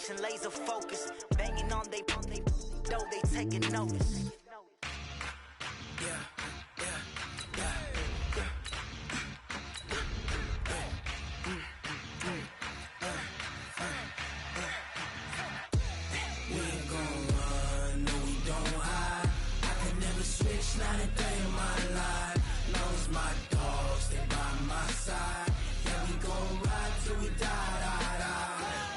concentration, laser focus. Banging on they though they taking notice. We ain't gon' run, no we don't hide. I can never switch, not a day in my life. Long as my dogs, they by my side. Yeah, we gon' ride till we die, die, die.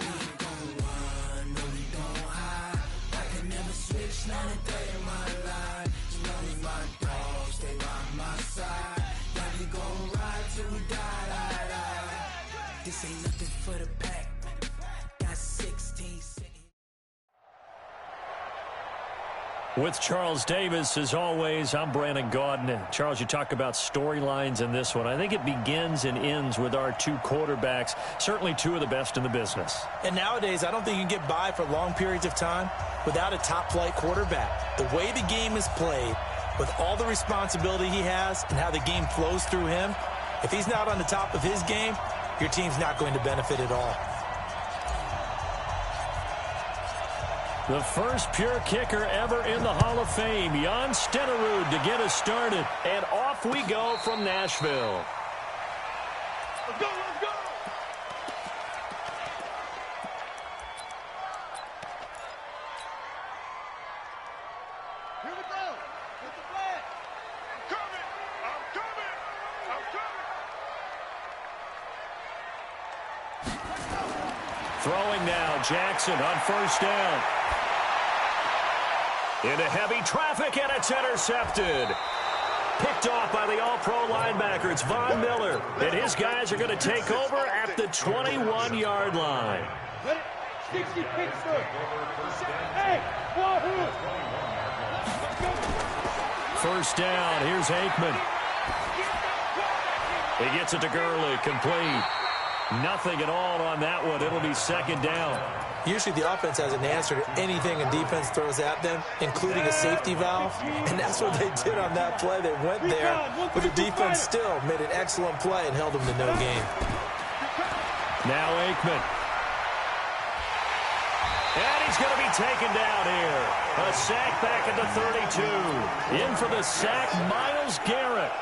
We ain't gon' run, no we don't hide. I can never switch, not a day in my life. As long as my dogs, they by my side. Yeah, we gon' ride till we die, die, die. This ain't nothing for the pack. Got 16 cities. With Charles Davis, as always, I'm Brandon Gaudin. Charles, you talk about storylines in this one. I think it begins and ends with our two quarterbacks, certainly two of the best in the business. And nowadays, I don't think you can get by for long periods of time without a top-flight quarterback. The way the game is played, with all the responsibility he has and how the game flows through him, if he's not on the top of his game, your team's not going to benefit at all. The first pure kicker ever in the Hall of Fame, Jan Stenerud, to get us started. And off we go from Nashville. Let's go, let's go! Here we go. Get the flag. I'm coming. I'm coming. I'm coming. Throwing now, Jackson on first down. Into heavy traffic, and it's intercepted. Picked off by the all-pro linebacker. It's Von Miller. And his guys are going to take over at the 21-yard line. Let it. 60 Pittsburgh. Hey, Wahoo! First down, here's Aikman. He gets it to Gurley, complete. Nothing at all on that one. It'll be second down. Usually the offense has an answer to anything a defense throws at them, including a safety valve. And that's what they did on that play. They went there, but the defense still made an excellent play and held them to no gain. Now Aikman. And he's going to be taken down here. A sack back at the 32. In for the sack, Myles Garrett.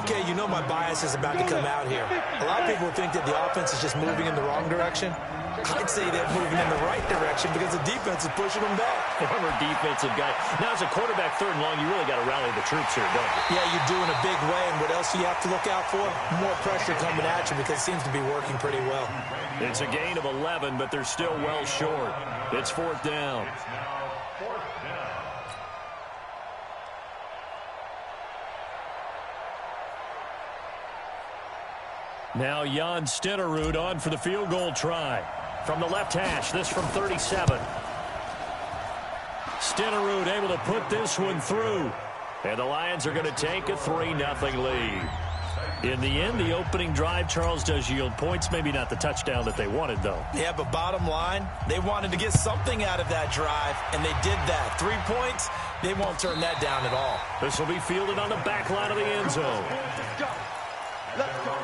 Okay, you know my bias is about to come out here. A lot of people think that the offense is just moving in the wrong direction. I'd say they're moving in the right direction because the defense is pushing them back. Former defensive guy. Now, as a quarterback, third and long, you really got to rally the troops here, don't you? Yeah, you do in a big way, and what else do you have to look out for? More pressure coming at you because it seems to be working pretty well. It's a gain of 11, but they're still well short. It's fourth down. Now Jan Stenerud on for the field goal try. From the left hash, this from 37. Stenerud able to put this one through. And the Lions are going to take a 3-0 lead. In the end, the opening drive, Charles, does yield points. Maybe not the touchdown that they wanted, though. Yeah, but bottom line, they wanted to get something out of that drive, and they did that. 3 points, they won't turn that down at all. This will be fielded on the back line of the end zone. Let's go. Let's go.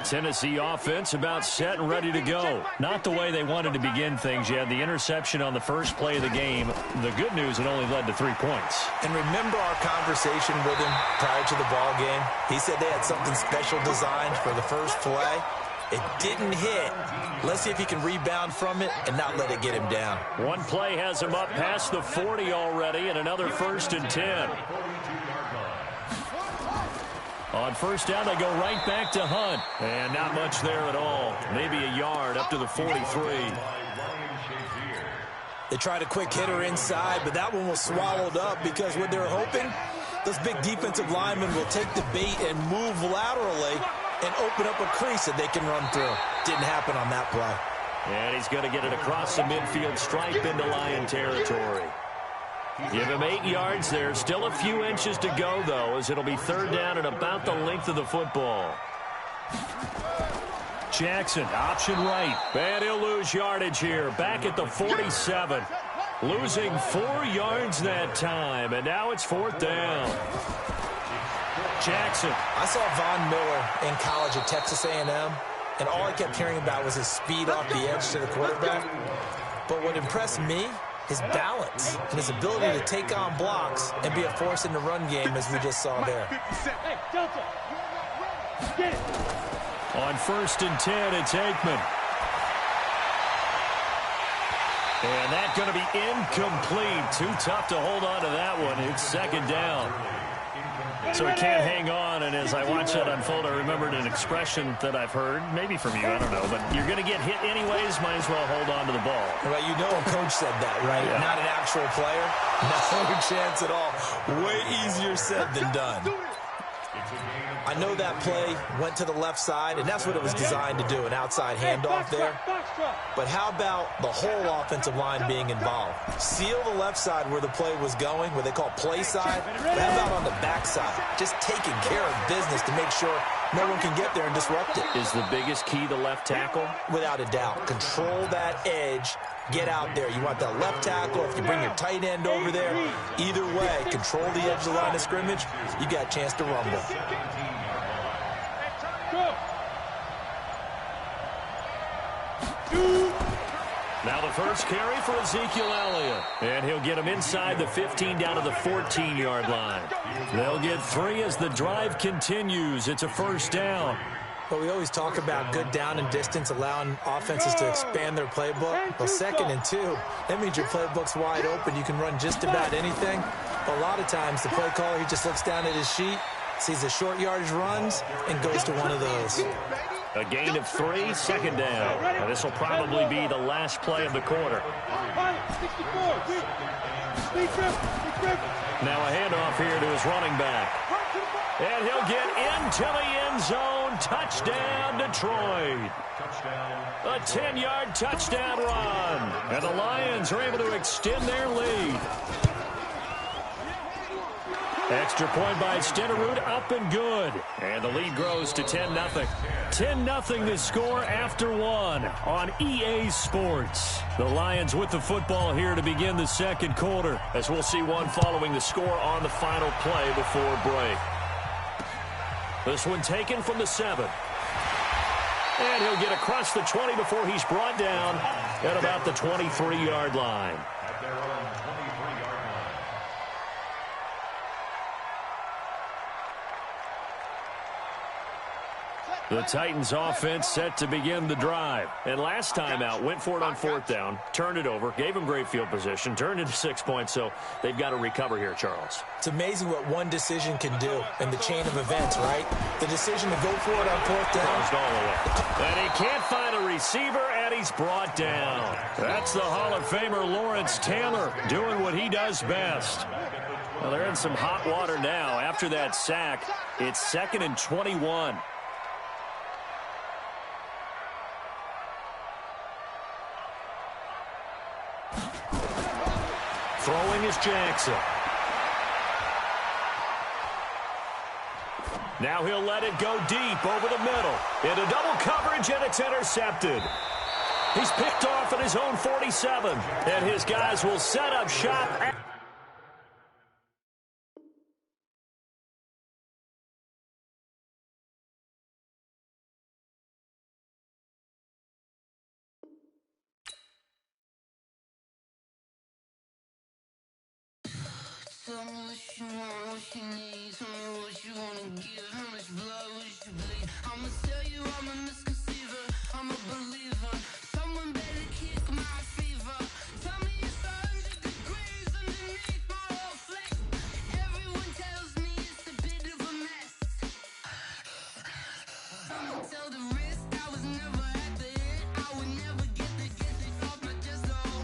Tennessee offense about set and ready to go. Not the way they wanted to begin things. You had the interception on the first play of the game. The good news, it only led to 3 points. And remember our conversation with him prior to the ball game? He said they had something special designed for the first play. It didn't hit. Let's see if he can rebound from it and not let it get him down. One play has him up past the 40 already, and another 1st and 10. On first down, they go right back to Hunt. And not much there at all. Maybe a yard up to the 43. They tried a quick hitter inside, but that one was swallowed up because what they're hoping, those big defensive linemen will take the bait and move laterally and open up a crease that they can run through. Didn't happen on that play. And he's going to get it across the midfield stripe into Lion territory. Give him 8 yards there. Still a few inches to go, though, as it'll be third down and about the length of the football. Jackson, option right. And he'll lose yardage here. Back at the 47. Losing 4 yards that time, and now it's fourth down. Jackson. I saw Von Miller in college at Texas A&M, and all I kept hearing about was his speed off the edge to the quarterback. But what impressed me, his balance and his ability to take on blocks and be a force in the run game, as we just saw there. Hey, Delta, get it. On 1st and 10, it's Aikman. And that's going to be incomplete. Too tough to hold on to that one. It's 2nd down. So he can't hang on, and as I watch that unfold, I remembered an expression that I've heard, maybe from you, I don't know, but you're going to get hit anyways, might as well hold on to the ball. Right, you know a coach said that, right? Yeah. Not an actual player. No chance at all. Way easier said than done. I know that play went to the left side, and that's what it was designed to do, an outside handoff there. But how about the whole offensive line being involved? Seal the left side where the play was going, what they call play side. But how about on the back side? Just taking care of business to make sure no one can get there and disrupt it. Is the biggest key the left tackle? Without a doubt. Control that edge. Get out there. You want that left tackle. If you bring your tight end over there, either way, control the edge of the line of scrimmage, you got a chance to rumble. Now the first carry for Ezekiel Elliott. And he'll get him inside the 15 down to the 14-yard line. They'll get 3 as the drive continues. It's a 1st down. But we always talk about good down and distance, allowing offenses to expand their playbook. Well, 2nd and 2, that means your playbook's wide open. You can run just about anything. But a lot of times, the play caller, he just looks down at his sheet, sees the short yardage runs, and goes to one of those. A gain of 3, 2nd down. Now, this will probably be the last play of the quarter. Now a handoff here to his running back. And he'll get into the end zone. Touchdown, Detroit. A 10-yard touchdown run. And the Lions are able to extend their lead. Extra point by Stenerud, up and good. And the lead grows to 10-0. 10-0 the score after 1 on EA Sports. The Lions with the football here to begin the 2nd quarter, as we'll see one following the score on the final play before break. This one taken from the 7. And he'll get across the 20 before he's brought down at about the 23-yard line. The Titans offense set to begin the drive. And last time out, went for it on 4th down, turned it over, gave them great field position, turned into 6 points, so they've got to recover here, Charles. It's amazing what one decision can do in the chain of events, right? The decision to go for it on 4th down. All the way. And he can't find a receiver, and he's brought down. That's the Hall of Famer Lawrence Taylor doing what he does best. Well, they're in some hot water now. After that sack, it's 2nd and 21. Throwing is Jackson. Now he'll let it go deep over the middle. Into double coverage, and it's intercepted. He's picked off at his own 47. And his guys will set up shop. Tell me what you want, what you need. Tell me what you wanna give. How much blood would you bleed? I'ma tell you I'm a misconceiver. I'm a believer. Someone better kick my fever. Tell me it's 100 degrees underneath my whole flesh. Everyone tells me it's a bit of a mess. I'ma tell the risk I was never at the end. I would never get this off my chest. Oh,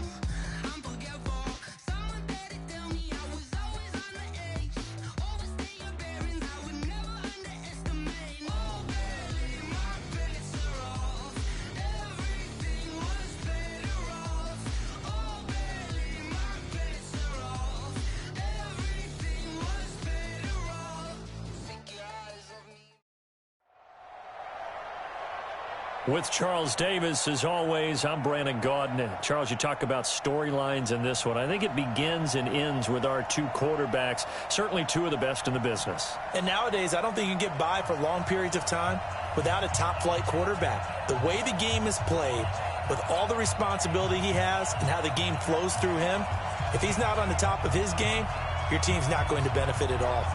I'm forgetful. Someone better tell me I was always on the edge. Overstay your bearings. With Charles Davis, as always, I'm Brandon Gaudin. Charles, you talk about storylines in this one. I think it begins and ends with our two quarterbacks, certainly two of the best in the business. And nowadays, I don't think you can get by for long periods of time without a top-flight quarterback. The way the game is played, with all the responsibility he has and how the game flows through him, if he's not on the top of his game, your team's not going to benefit at all.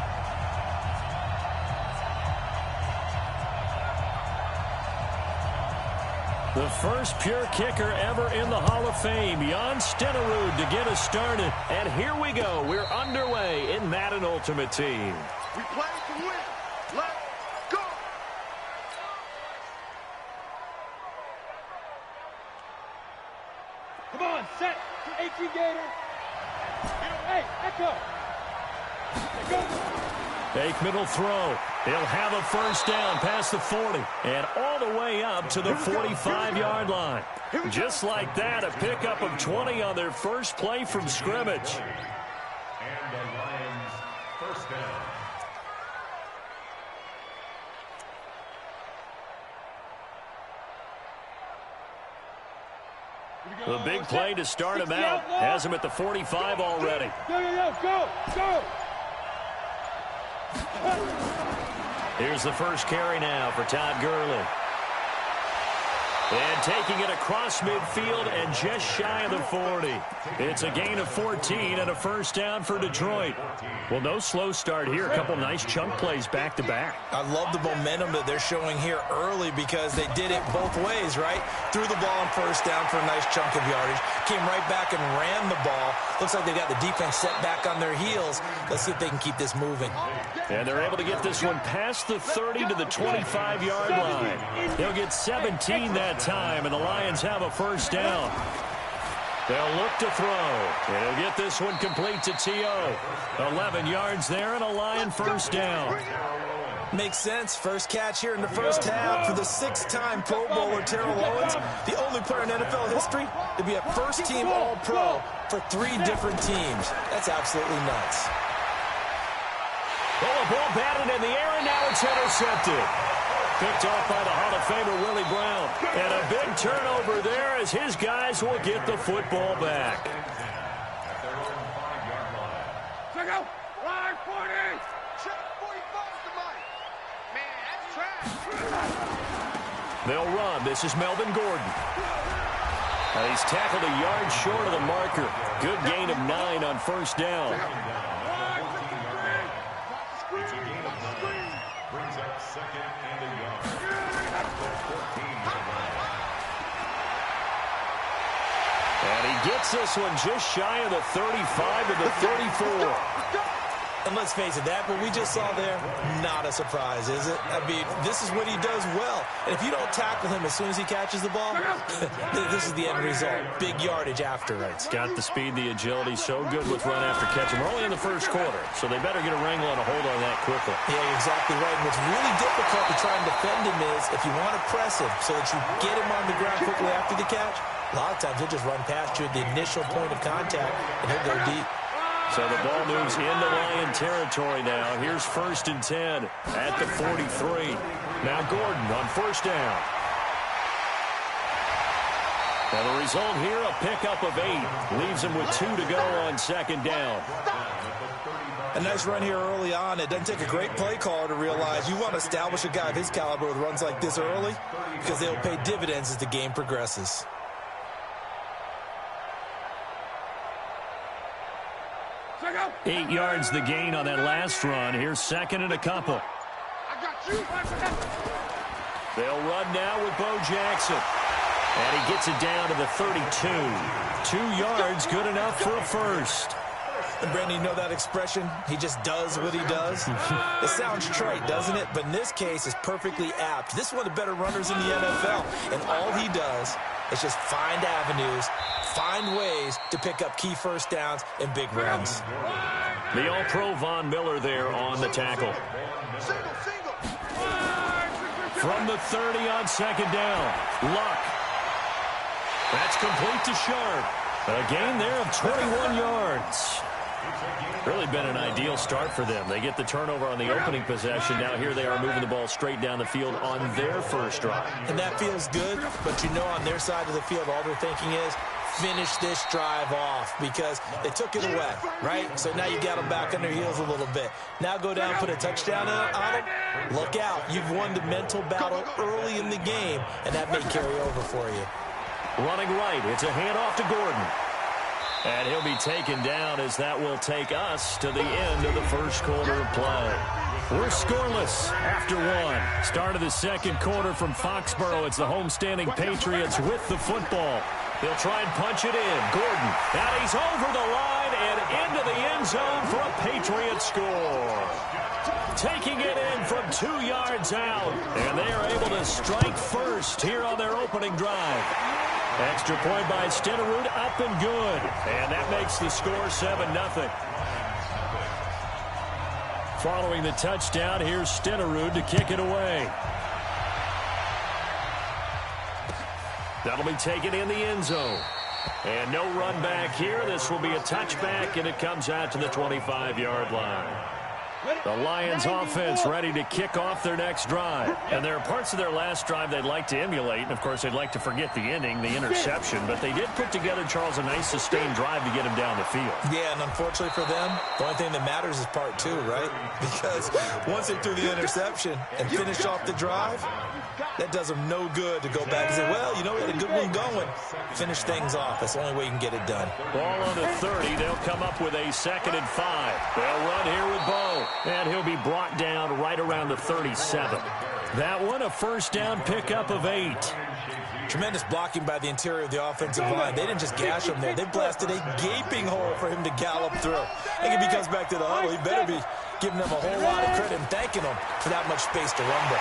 The first pure kicker ever in the Hall of Fame, Jan Stenerud, to get us started. And here we go. We're underway in Madden Ultimate Team. We play to win. Let's go. Come on, set. 18 Gator. Hey, Echo. Go. Fake middle throw. He'll have a first down past the 40 and all the way up to the 45-yard line. Just like that, a pickup of 20 on their first play from scrimmage. And the Lions first down. The big play to start him out has him at the 45 already. Go. Here's the first carry now for Todd Gurley. And taking it across midfield and just shy of the 40. It's a gain of 14 and a first down for Detroit. Well, no slow start here. A couple nice chunk plays back-to-back. I love the momentum that they're showing here early because they did it both ways, right? Threw the ball on first down for a nice chunk of yardage. Came right back and ran the ball. Looks like they got the defense set back on their heels. Let's see if they can keep this moving. And they're able to get this one past the 30 to the 25-yard line. They'll get 17 that time, and the Lions have a first down. They'll look to throw. And he'll get this one complete to T.O. 11 yards there and a Lion first down. Makes sense. First catch here in the first half for the 6-time Pro Bowler Terrell Owens, the only player in NFL history to be a first-team All-Pro for 3 different teams. That's absolutely nuts. Well, the ball batted in the air, and now it's intercepted. Picked off by the Hall of Famer Willie Brown. And a big turnover there as his guys will get the football back. Check out. Line 40. Check 45 to Mike. Man, that's trash. They'll run. This is Melvin Gordon. He's tackled a yard short of the marker. Good gain of 9 on first down. It's a gain of 9. Brings up second and a yard. 14 to the line. And he gets this one just shy of the 35 to the 34. And let's face it, that what we just saw there, not a surprise, is it? I mean, this is what he does well. And if you don't tackle him as soon as he catches the ball, this is the end result. Big yardage after it. Got the speed, the agility, so good with run after catch. And we're only in the first quarter, so they better get a wrangle and a hold on that quickly. Yeah, you're exactly right. And what's really difficult to try and defend him is if you want to press him so that you get him on the ground quickly after the catch, a lot of times he'll just run past you at the initial point of contact, and he'll go deep. So the ball moves into Lion territory now. Here's 1st and 10 at the 43. Now Gordon on first down. Now the result here, a pickup of 8. Leaves him with 2 to go on second down. A nice run here early on. It doesn't take a great play caller to realize you want to establish a guy of his caliber with runs like this early because they'll pay dividends as the game progresses. Check out. 8 yards the gain on that last run. Here's second and a couple. I got you. They'll run now with Bo Jackson. And he gets it down to the 32. 2 yards, good enough for a first. And Brandon, you know that expression? He just does what he does. It sounds trite, doesn't it? But in this case, it's perfectly apt. This is one of the better runners in the NFL. And all he does is just find avenues, find ways to pick up key first downs and big runs. The All-Pro Von Miller there on the tackle. Single. From the 30 on second down. Luck. That's complete to Sharp. A gain there of 21 yards. Really been an ideal start for them. They get the turnover on the opening possession. Now here they are moving the ball straight down the field on their first drive. And that feels good, but you know on their side of the field, all they're thinking is, finish this drive off because they took it away, right? So now you got them back on their heels a little bit. Now go down, put a touchdown on them. Look out. You've won the mental battle early in the game, and that may carry over for you. Running right. It's a handoff to Gordon. And he'll be taken down as that will take us to the end of the first quarter of play. We're scoreless after one. Start of the second quarter from Foxborough. It's the homestanding Patriots with the football. They'll try and punch it in. Gordon, and he's over the line and into the end zone for a Patriot score. Taking it in from 2 yards out. And they are able to strike first here on their opening drive. Extra point by Stenerud, up and good. And that makes the score 7-0. Following the touchdown, here's Stenerud to kick it away. That'll be taken in the end zone. And no run back here. This will be a touchback, and it comes out to the 25-yard line. The Lions offense ready to kick off their next drive. And there are parts of their last drive they'd like to emulate. And, of course, they'd like to forget the ending, the interception. But they did put together, Charles, a nice sustained drive to get him down the field. Yeah, and unfortunately for them, the only thing that matters is part two, right? Because once they threw the interception and finished off the drive, that does them no good to go back and say, well, you know, we had a good one going. Finish things off. That's the only way you can get it done. Ball on the 30. They'll come up with a 2nd and 5. They'll run here with Bo. And he'll be brought down right around the 37. That one, a first down pickup of 8. Tremendous blocking by the interior of the offensive line. They didn't just gash him there. They blasted a gaping hole for him to gallop through. I think if he comes back to the huddle, he better be giving them a whole lot of credit and thanking them for that much space to rumble.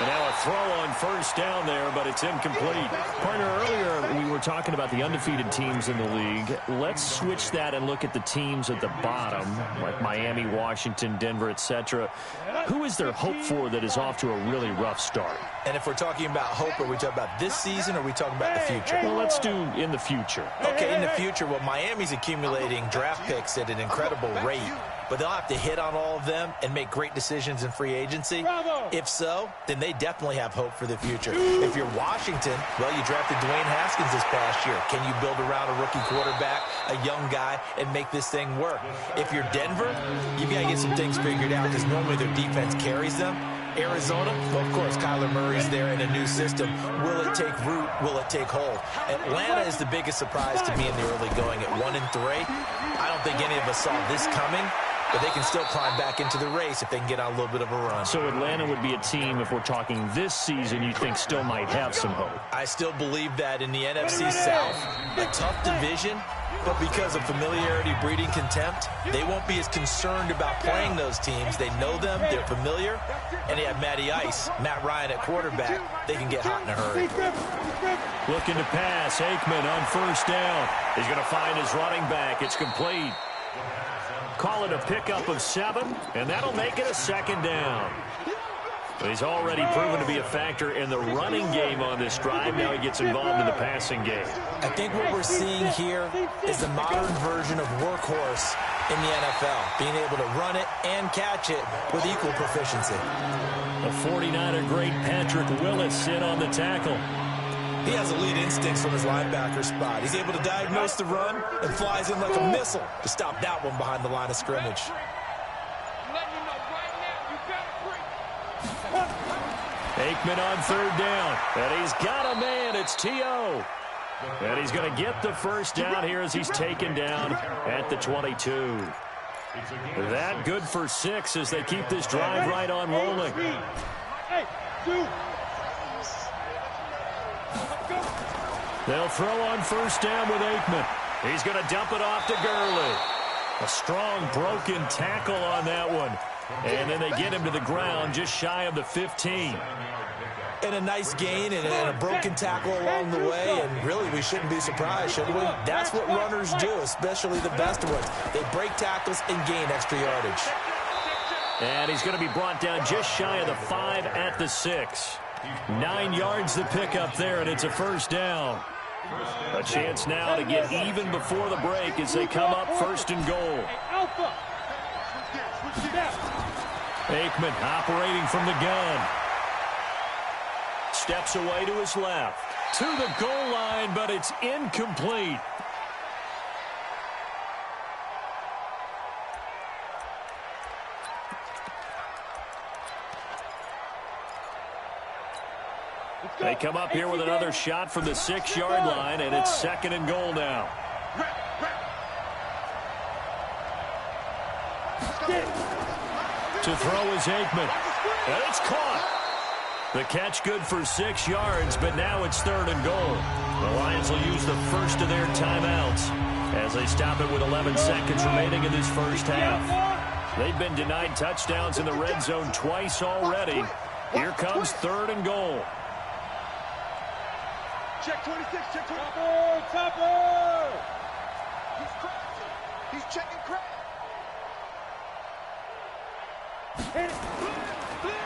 And now a throw on first down there, but it's incomplete. Partner, earlier we were talking about the undefeated teams in the league. Let's switch that and look at the teams at the bottom, like Miami, Washington, Denver, etc. Who is there hope for that is off to a really rough start? And if we're talking about hope, are we talking about this season or are we talking about the future? Well, let's do in the future. Okay, in the future, well, Miami's accumulating draft picks at an incredible rate. But they'll have to hit on all of them and make great decisions in free agency. If so, then they definitely have hope for the future. If you're Washington, well, you drafted Dwayne Haskins this past year. Can you build around a rookie quarterback, a young guy, and make this thing work? If you're Denver, you've got to get some things figured out because normally their defense carries them. Arizona, well, of course, Kyler Murray's there in a new system. Will it take root? Will it take hold? Atlanta is the biggest surprise to me in the early going at 1-3. I don't think any of us saw this coming. But they can still climb back into the race if they can get on a little bit of a run. So Atlanta would be a team, if we're talking this season, you think still might have some hope? I still believe that in the NFC South, a tough division, but because of familiarity breeding contempt, they won't be as concerned about playing those teams. They know them, they're familiar, and they have Matty Ice, Matt Ryan at quarterback. They can get hot in a hurry. Looking to pass, Aikman on first down. He's going to find his running back. It's complete. Call it a pickup of 7, and that'll make it a 2nd down. He's already proven to be a factor in the running game on this drive. Now he gets involved in the passing game. I think what we're seeing here is the modern version of workhorse in the NFL, being able to run it and catch it with equal proficiency. A 49er great Patrick Willis in on the tackle. He has elite instincts from his linebacker spot. He's able to diagnose the run and flies in like a missile to stop that one behind the line of scrimmage. Aikman on 3rd down, and he's got a man. It's T.O. And he's going to get the first down here as he's taken down at the 22. That good for 6 as they keep this drive right on rolling. They'll throw on first down with Aikman. He's going to dump it off to Gurley. A strong broken tackle on that one. And then they get him to the ground just shy of the 15. And a nice gain and a broken tackle along the way. And really, we shouldn't be surprised, should we? That's what runners do, especially the best ones. They break tackles and gain extra yardage. And he's going to be brought down just shy of the 5 at the 6. 9 yards to pick up there, and it's a first down. A chance now to get even before the break as they come up first and goal. Aikman operating from the gun. Steps away to his left. To the goal line, but it's incomplete. They come up here with another shot from the 6-yard line, and it's second and goal now. To throw is Aikman. And it's caught. The catch good for 6 yards, but now it's third and goal. The Lions will use the first of their timeouts as they stop it with 11 seconds remaining in this first half. They've been denied touchdowns in the red zone twice already. Here comes third and goal. Check 26, check 26. Topper! He's checking crack.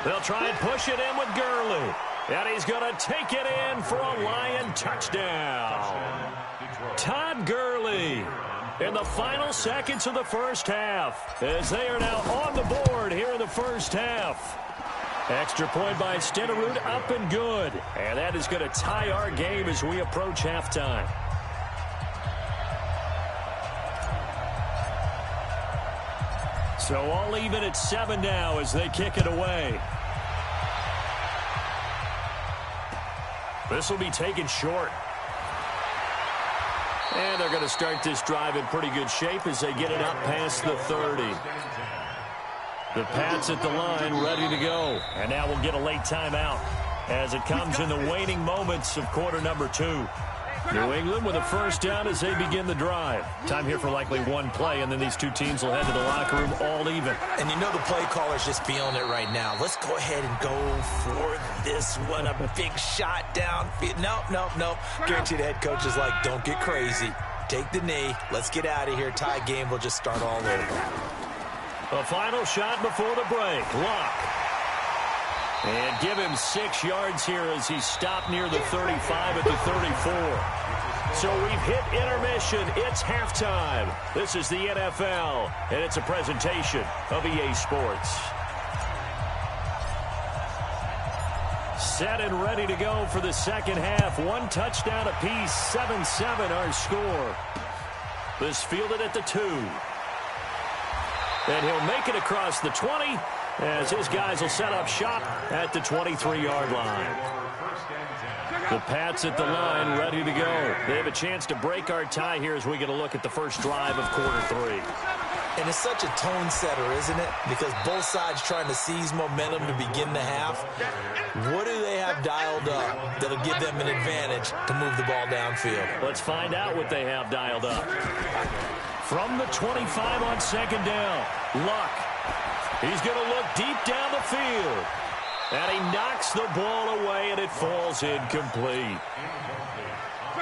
They'll try and push it in with Gurley. And he's going to take it in for a Lion touchdown. Todd Gurley in the final seconds of the first half as they are now on the board here in the first half. Extra point by Stenerud, up and good. And that is going to tie our game as we approach halftime. So all even at 7 now as they kick it away. This will be taken short. And they're going to start this drive in pretty good shape as they get it up past the 30. The Pats at the line, ready to go. And now we'll get a late timeout as it comes in the waning moments of quarter number 2. New England with a first down as they begin the drive. Time here for likely one play, and then these two teams will head to the locker room all even. And you know the play caller's just feeling it right now. Let's go ahead and go for this one. A big shot down. Nope. Guaranteed the head coach is like, don't get crazy. Take the knee. Let's get out of here. Tie game. We'll just start all over. A final shot before the break. Luck. And give him 6 yards here as he stopped near the 35 at the 34. So we've hit intermission. It's halftime. This is the NFL, and it's a presentation of EA Sports. Set and ready to go for the second half. One touchdown apiece, 7-7 our score. This fielded at the 2. And he'll make it across the 20 as his guys will set up shop at the 23-yard line. The Pats at the line, ready to go. They have a chance to break our tie here as we get a look at the first drive of quarter 3. And it's such a tone setter, isn't it? Because both sides trying to seize momentum to begin the half. What do they have dialed up that'll give them an advantage to move the ball downfield? Let's find out what they have dialed up. From the 25 on second down, Luck. He's going to look deep down the field. And he knocks the ball away, and it falls incomplete.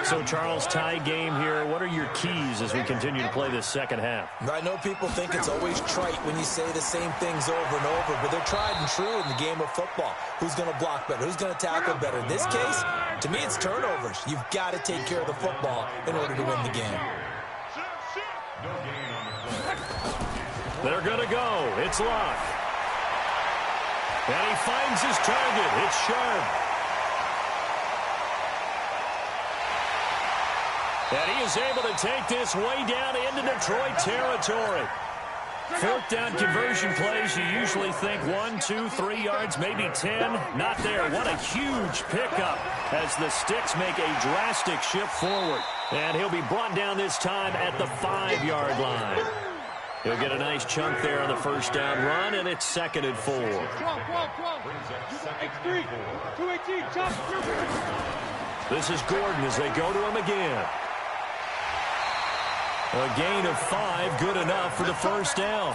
So, Charles, tie game here. What are your keys as we continue to play this second half? I know people think it's always trite when you say the same things over and over, but they're tried and true in the game of football. Who's going to block better? Who's going to tackle better? In this case, to me, it's turnovers. You've got to take care of the football in order to win the game. They're going to go. It's Luck. And he finds his target. It's Sharp. And he is able to take this way down into Detroit territory. Fourth down conversion plays, you usually think 1, 2, 3 yards, maybe 10. Not there. What a huge pickup as the Sticks make a drastic shift forward. And he'll be brought down this time at the 5-yard line. He'll get a nice chunk there on the first down run, and it's second and 4. This is Gordon as they go to him again. A gain of 5, good enough for the first down.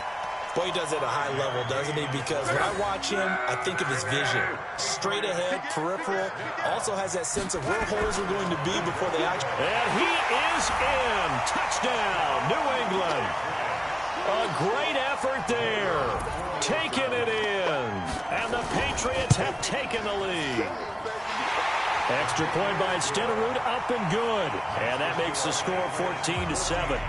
Boy, he does it at a high level, doesn't he? Because when I watch him, I think of his vision. Straight ahead, peripheral, also has that sense of where holes are going to be before they actually... And he is in. Touchdown, New England. A great effort there. Taking it in. And the Patriots have taken the lead. Extra point by Stenerud, up and good. And that makes the score 14-7.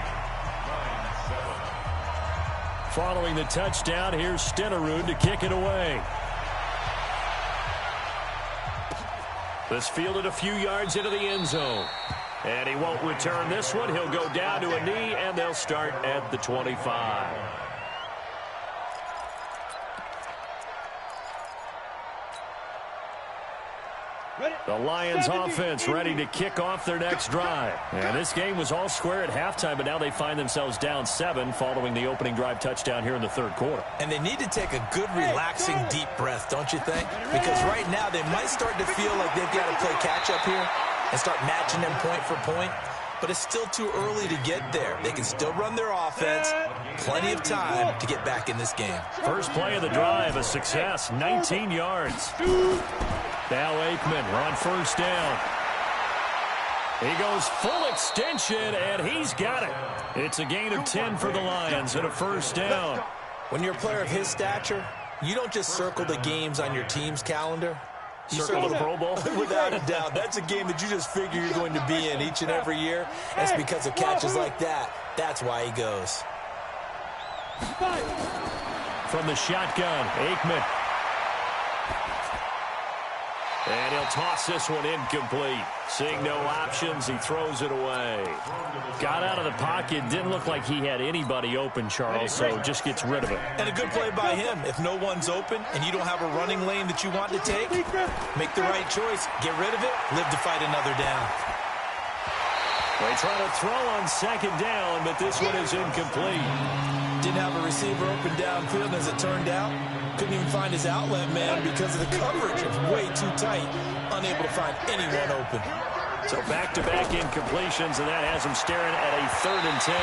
Following the touchdown, here's Stenerud to kick it away. This fielded a few yards into the end zone. And he won't return this one. He'll go down to a knee, and they'll start at the 25. The Lions offense ready to kick off their next drive. And this game was all square at halftime, but now they find themselves down 7 following the opening drive touchdown here in the third quarter. And they need to take a good, relaxing, deep breath, don't you think? Because right now they might start to feel like they've got to play catch-up here and start matching them point for point. But it's still too early to get there. They can still run their offense. Plenty of time to get back in this game. First play of the drive, a success, 19 yards. Now Aikman, we're on first down. He goes full extension, and he's got it. It's a gain of 10 for the Lions and a first down. When you're a player of his stature, you don't just circle the games on your team's calendar. You circle the Pro Bowl? Without a doubt. That's a game that you just figure you're going to be in each and every year. And it's because of catches like that. That's why he goes. From the shotgun, Aikman. And he'll toss this one incomplete. Seeing no options, he throws it away. Got out of the pocket. Didn't look like he had anybody open, Charles, so just gets rid of it. And a good play by him. If no one's open and you don't have a running lane that you want to take, make the right choice. Get rid of it. Live to fight another down. They try to throw on second down, but this one is incomplete. Didn't have a receiver open downfield, and as it turned out, couldn't even find his outlet man because of the coverage. It was way too tight, unable to find anyone open. So back-to-back incompletions, and that has him staring at a 3rd and 10.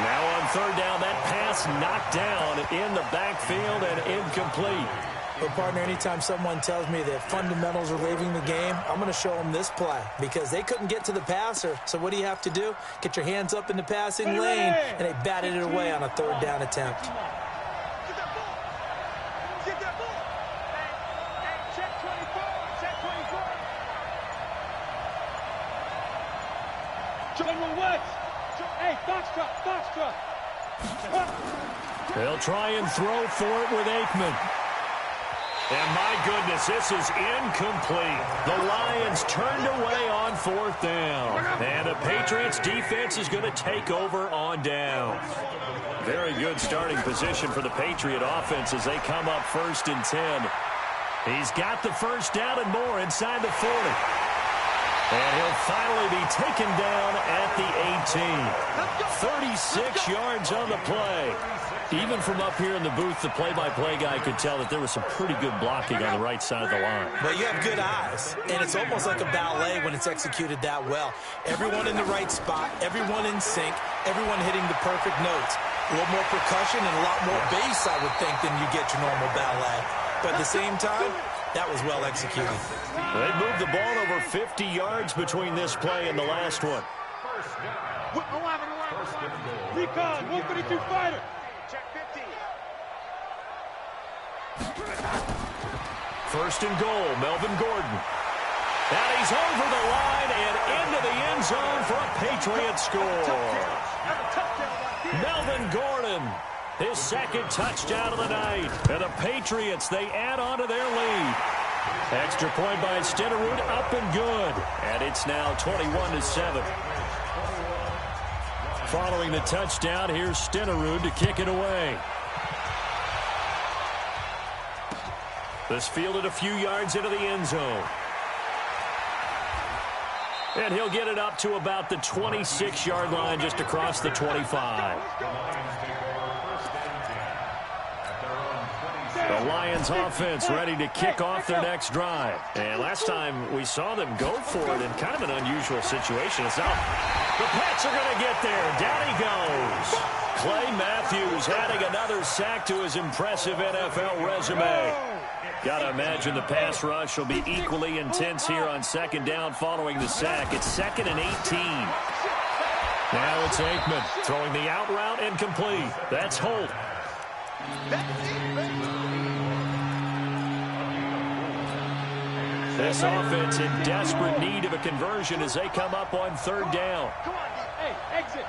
Now on third down, that pass knocked down in the backfield and incomplete. But, partner, anytime someone tells me that fundamentals are leaving the game, I'm going to show them this play because they couldn't get to the passer. So what do you have to do? Get your hands up in the passing lane, and they batted it away on a third down attempt. They'll try and throw for it with Aikman. And my goodness, this is incomplete. The Lions turned away on 4th down. And the Patriots defense is going to take over on down. Very good starting position for the Patriot offense as they come up 1st and 10. He's got the first down and more inside the 40. And he'll finally be taken down at the 18. 36 yards on the play. Even from up here in the booth, the play-by-play guy could tell that there was some pretty good blocking on the right side of the line. Well, you have good eyes, and it's almost like a ballet when it's executed that well. Everyone in the right spot, everyone in sync, everyone hitting the perfect notes. A little more percussion and a lot more bass, I would think, than you get your normal ballet. But at the same time, that was well executed. They moved the ball over 50 yards between this play and the last one. Recon, 152 fighter. Check 15. First and goal, Melvin Gordon. And he's over the line and into the end zone for a Patriot score. Melvin Gordon, his 2nd touchdown of the night. And the Patriots, they add on to their lead. Extra point by Stenerud, up and good. And it's now 21-7. Following the touchdown, here's Stenerud to kick it away. This fielded a few yards into the end zone. And he'll get it up to about the 26-yard line just across the 25. The Lions offense ready to kick off their next drive. And last time we saw them go for it in kind of an unusual situation. It's now the Pats are going to get there. Down he goes. Clay Matthews adding another sack to his impressive NFL resume. Got to imagine the pass rush will be equally intense here on 2nd down following the sack. It's 2nd and 18. Now it's Aikman throwing the out route incomplete. That's Holt. This offense in desperate need of a conversion as they come up on third down. Come on, hey, exit.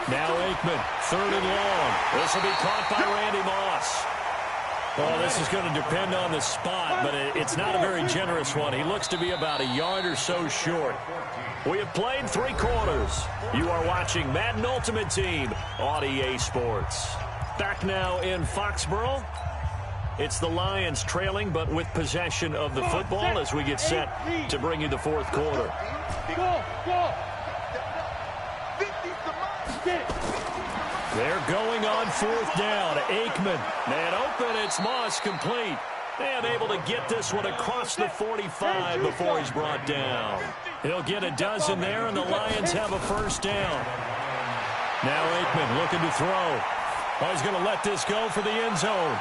Now Aikman, third and long. This will be caught by Randy Moss. Well, this is going to depend on the spot, but it's not a very generous one. He looks to be about a yard or so short. We have played 3 quarters. You are watching Madden Ultimate Team on EA Sports. Back now in Foxborough. It's the Lions trailing, but with possession of the football as we get set to bring you the fourth quarter. Go. They're going on fourth down. Aikman. Man open. It's Moss complete. And able to get this one across the 45 before he's brought down. He'll get a dozen there, and the Lions have a first down. Now Aikman looking to throw. Oh, he's going to let this go for the end zone.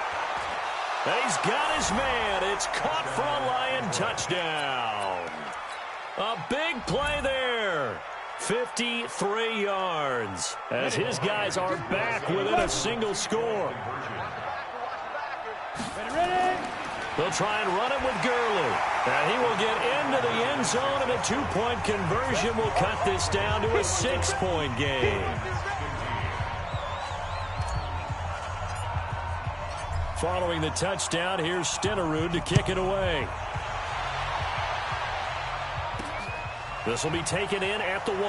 And he's got his man. It's caught for a Lion touchdown. A big play there. 53 yards as his guys are back within a single score. They'll try and run it with Gurley. And he will get into the end zone, and a 2-point conversion will cut this down to a 6-point game. Following the touchdown, here's Stenerud to kick it away. This will be taken in at the 1.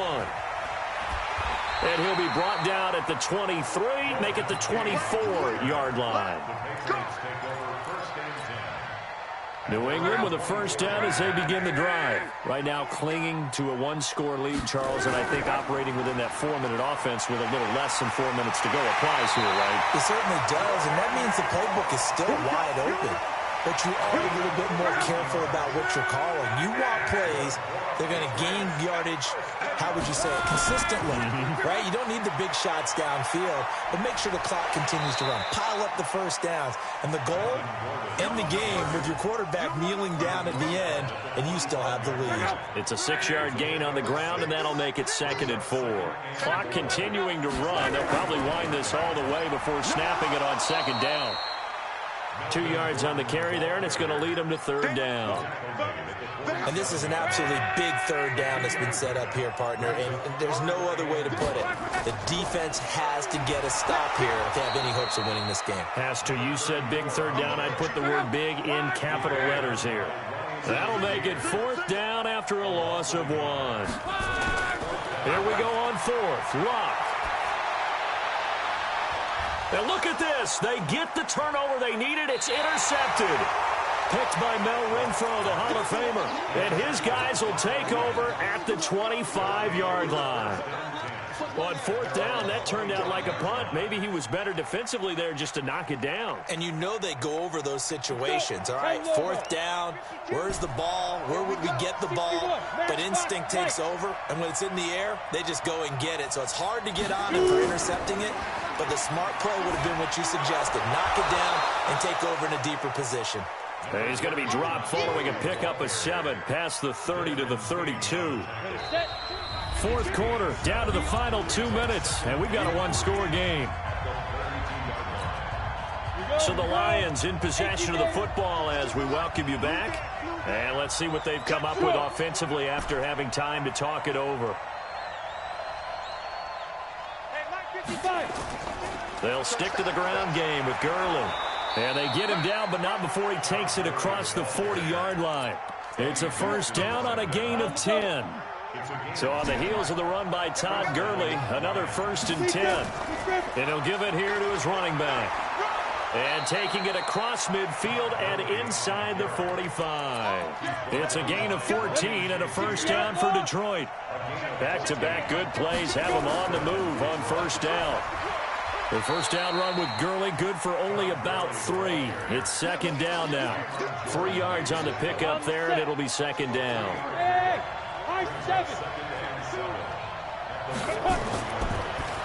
And he'll be brought down at the 23, make it the 24-yard line. New England with a first down as they begin the drive. Right now clinging to a 1-score lead, Charles, and I think operating within that 4-minute offense with a little less than 4 minutes to go applies here, right? It certainly does, and that means the playbook is still wide open. But you are a little bit more careful about what you're calling. You want plays that are going to gain yardage, how would you say it, consistently, right? You don't need the big shots downfield, but make sure the clock continues to run. Pile up the first downs. And the goal, end the game with your quarterback kneeling down at the end, and you still have the lead. It's a 6-yard gain on the ground, and that'll make it 2nd and 4. Clock continuing to run. They'll probably wind this all the way before snapping it on 2nd down. 2 yards on the carry there, and it's going to lead them to 3rd down. And this is an absolutely big 3rd down that's been set up here, partner, and there's no other way to put it. The defense has to get a stop here if they have any hopes of winning this game. Has to. You said big 3rd down. I'd put the word big in capital letters here. That'll make it 4th down after a loss of 1. Here we go on 4th. Lock. And look at this. They get the turnover they needed. It's intercepted. Picked by Mel Renfro, the Hall of Famer. And his guys will take over at the 25-yard line. On 4th down, that turned out like a punt. Maybe he was better defensively there just to knock it down. And you know they go over those situations. All right, 4th down, where's the ball? Where would we get the ball? But instinct takes over, and when it's in the air, they just go and get it. So it's hard to get on him for intercepting it, but the smart play would have been what you suggested. Knock it down and take over in a deeper position. And he's going to be dropped following a pickup of 7 past the 30 to the 32. 4th quarter, down to the final 2 minutes, and we've got a 1-score game. So the Lions in possession of the football as we welcome you back. And let's see what they've come up with offensively after having time to talk it over. They'll stick to the ground game with Gurley. And they get him down, but not before he takes it across the 40-yard line. It's a first down on a gain of 10. So on the heels of the run by Todd Gurley, another 1st and 10. And he'll give it here to his running back. And taking it across midfield and inside the 45. It's a gain of 14 and a first down for Detroit. Back-to-back good plays have them on the move on 1st down. The first down run with Gurley, good for only about 3. It's 2nd down now. 3 yards on the pickup there, and it'll be 2nd down.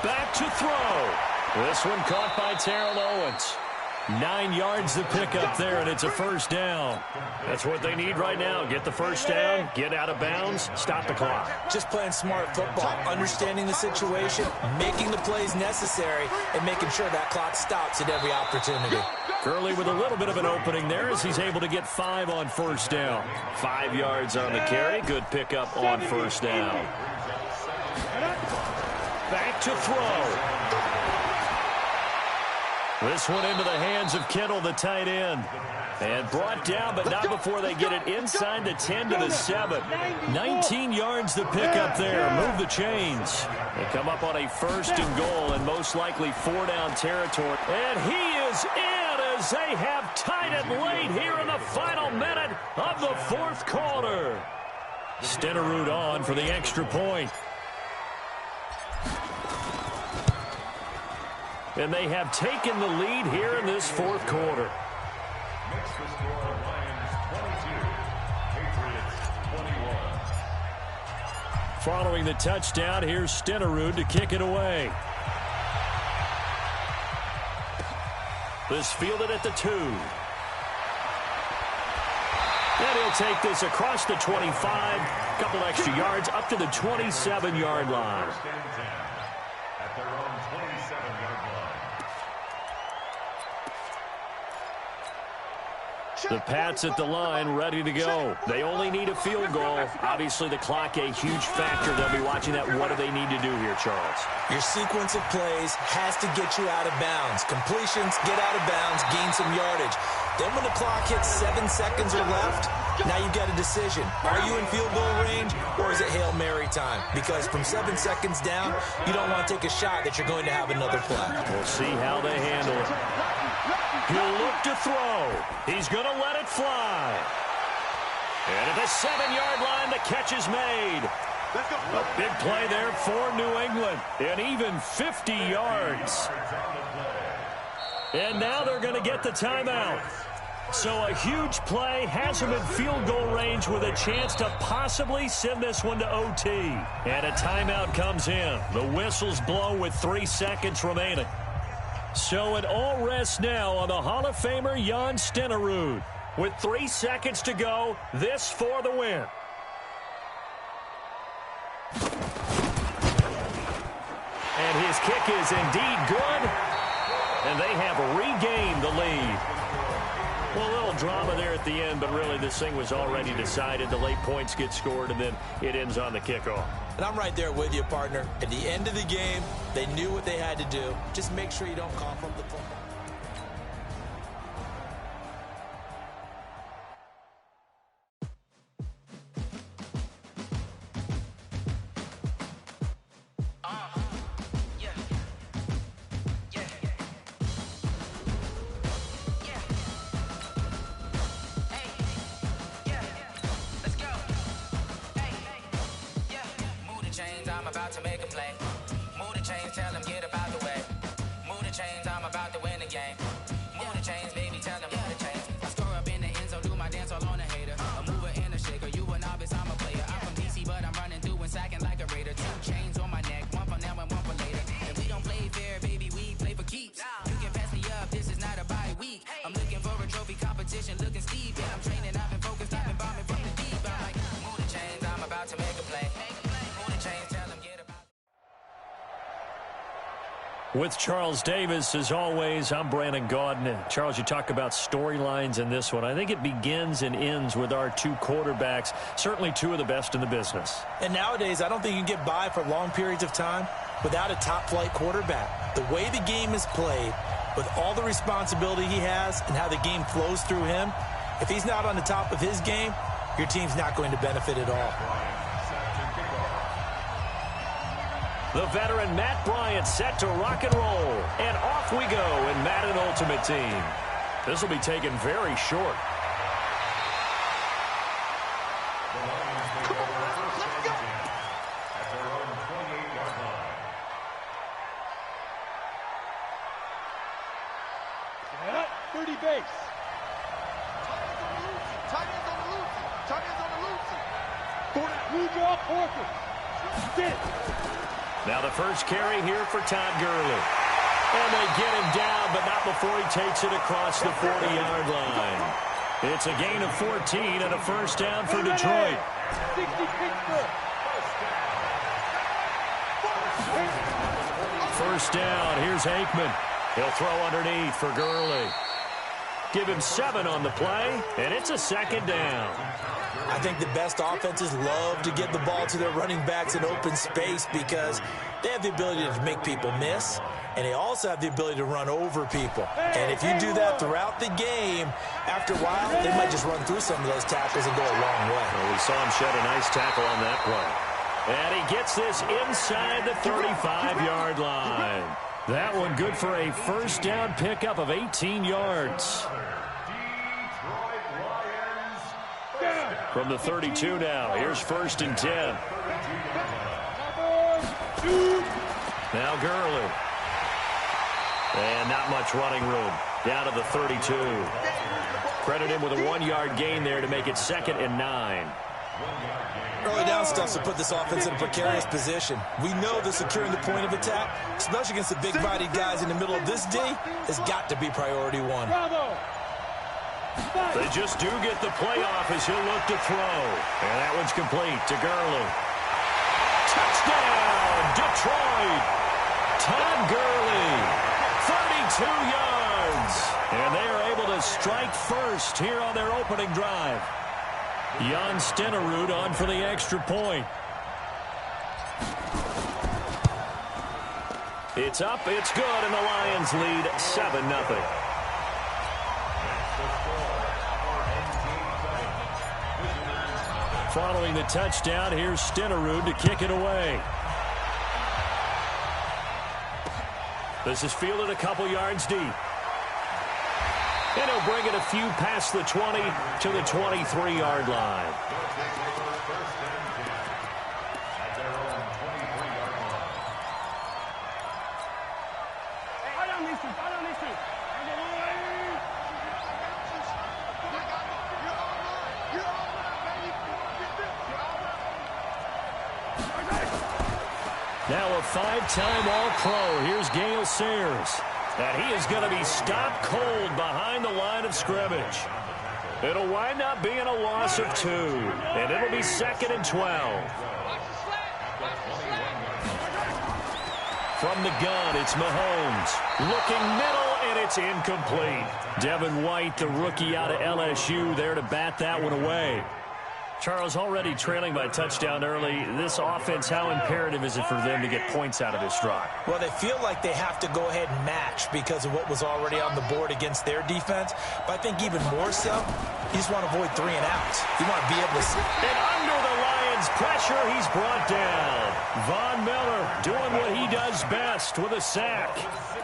Back to throw. This one caught by Terrell Owens. 9 yards to pick up there, and it's a first down. That's what they need right now. Get the first down, get out of bounds, stop the clock. Just playing smart football, understanding the situation, making the plays necessary, and making sure that clock stops at every opportunity. Gurley with a little bit of an opening there as he's able to get 5 on first down. 5 yards on the carry. Good pickup on first down. Back to throw. This one into the hands of Kittle, the tight end. And brought down, but not before they get it inside the 10 to the 7. 19 yards to pick up there. Move the chains. They come up on a 1st and goal and most likely 4-down territory. And he is in as they have tied it late here in the final minute of the 4th quarter. Stenerud on for the extra point. And they have taken the lead here in this 4th quarter. Makes the score Lions 22, Patriots 21. Following the touchdown, here's Stenerud to kick it away. This fielded at the 2. And he'll take this across the 25. Couple extra yards up to the 27-yard line. First and 10 at their own 27-yard line. The Pats at the line, ready to go. They only need a field goal. Obviously, the clock a huge factor. They'll be watching that. What do they need to do here, Charles? Your sequence of plays has to get you out of bounds. Completions, get out of bounds, gain some yardage. Then when the clock hits 7 seconds or left, now you've got a decision. Are you in field goal range, or is it Hail Mary time? Because from 7 seconds down, you don't want to take a shot that you're going to have another play. We'll see how they handle it. He'll look to throw. He's going to let it fly. And at the 7-yard line, the catch is made. A big play there for New England. And even 50 yards. And now they're going to get the timeout. So a huge play has them in field goal range with a chance to possibly send this one to OT. And a timeout comes in. The whistles blow with 3 seconds remaining. So it all rests now on the Hall of Famer Jan Stenerud. With 3 seconds to go, this for the win. And his kick is indeed good. And they have regained the lead. Well, a little drama there at the end, but really this thing was already decided. The late points get scored, and then it ends on the kickoff. And I'm right there with you, partner. At the end of the game, they knew what they had to do. Just make sure you don't cough up the football. With Charles Davis, as always, I'm Brandon Gaudin. Charles, you talk about storylines in this one. I think it begins and ends with our 2 quarterbacks, certainly 2 of the best in the business. And nowadays, I don't think you can get by for long periods of time without a top-flight quarterback. The way the game is played, with all the responsibility he has and how the game flows through him, if he's not on the top of his game, your team's not going to benefit at all. The veteran Matt Bryant set to rock and roll. And off we go in Madden Ultimate Team. This will be taken very short. Come on, let's go. At their own 28-yard line. Head up, 30 base. Tight ends on the loose. Tight ends on the loose. For that blue draw, Parker. Sit. Now the first carry here for Todd Gurley. And they get him down, but not before he takes it across the 40-yard line. It's a gain of 14 and a first down for Detroit. First down, here's Aikman. He'll throw underneath for Gurley. Give him 7 on the play, and it's a second down. I think the best offenses love to get the ball to their running backs in open space because they have the ability to make people miss, and they also have the ability to run over people. And if you do that throughout the game, after a while, they might just run through some of those tackles and go a long way. Well, we saw him shed a nice tackle on that play. And he gets this inside the 35-yard line. That one good for a first down pickup of 18 yards. From the 32 now, here's first and 10. Now Gurley. And not much running room. Down to the 32. Credit him with a 1-yard gain there to make it 2nd and 9. Early down stuff to put this offense in a precarious position. We know that securing the point of attack, especially against the big-bodied guys in the middle of this D, has got to be priority 1. They just do get the playoff as he'll look to throw. And that one's complete to Gurley. Touchdown, Detroit. Todd Gurley, 32 yards. And they are able to strike first here on their opening drive. Jan Stenerud on for the extra point. It's up, it's good, and the Lions lead 7-0. Following the touchdown, here's Stenerud to kick it away. This is fielded a couple yards deep. And he'll bring it a few past the 20 to the 23-yard line. Now a 5-time All-Pro. Here's Gale Sayers. And he is going to be stopped cold behind the line of scrimmage. It'll wind up being a loss of 2. And it'll be 2nd and 12. From the gun, it's Mahomes. Looking middle, and it's incomplete. Devin White, the rookie out of LSU, there to bat that one away. Charles, already trailing by a touchdown early. This offense, how imperative is it for them to get points out of this drive? Well, they feel like they have to go ahead and match because of what was already on the board against their defense. But I think even more so, you just want to avoid 3 and outs. You want to be able to see. And under the Lions' pressure, he's brought down. Von Miller doing what he does best with a sack.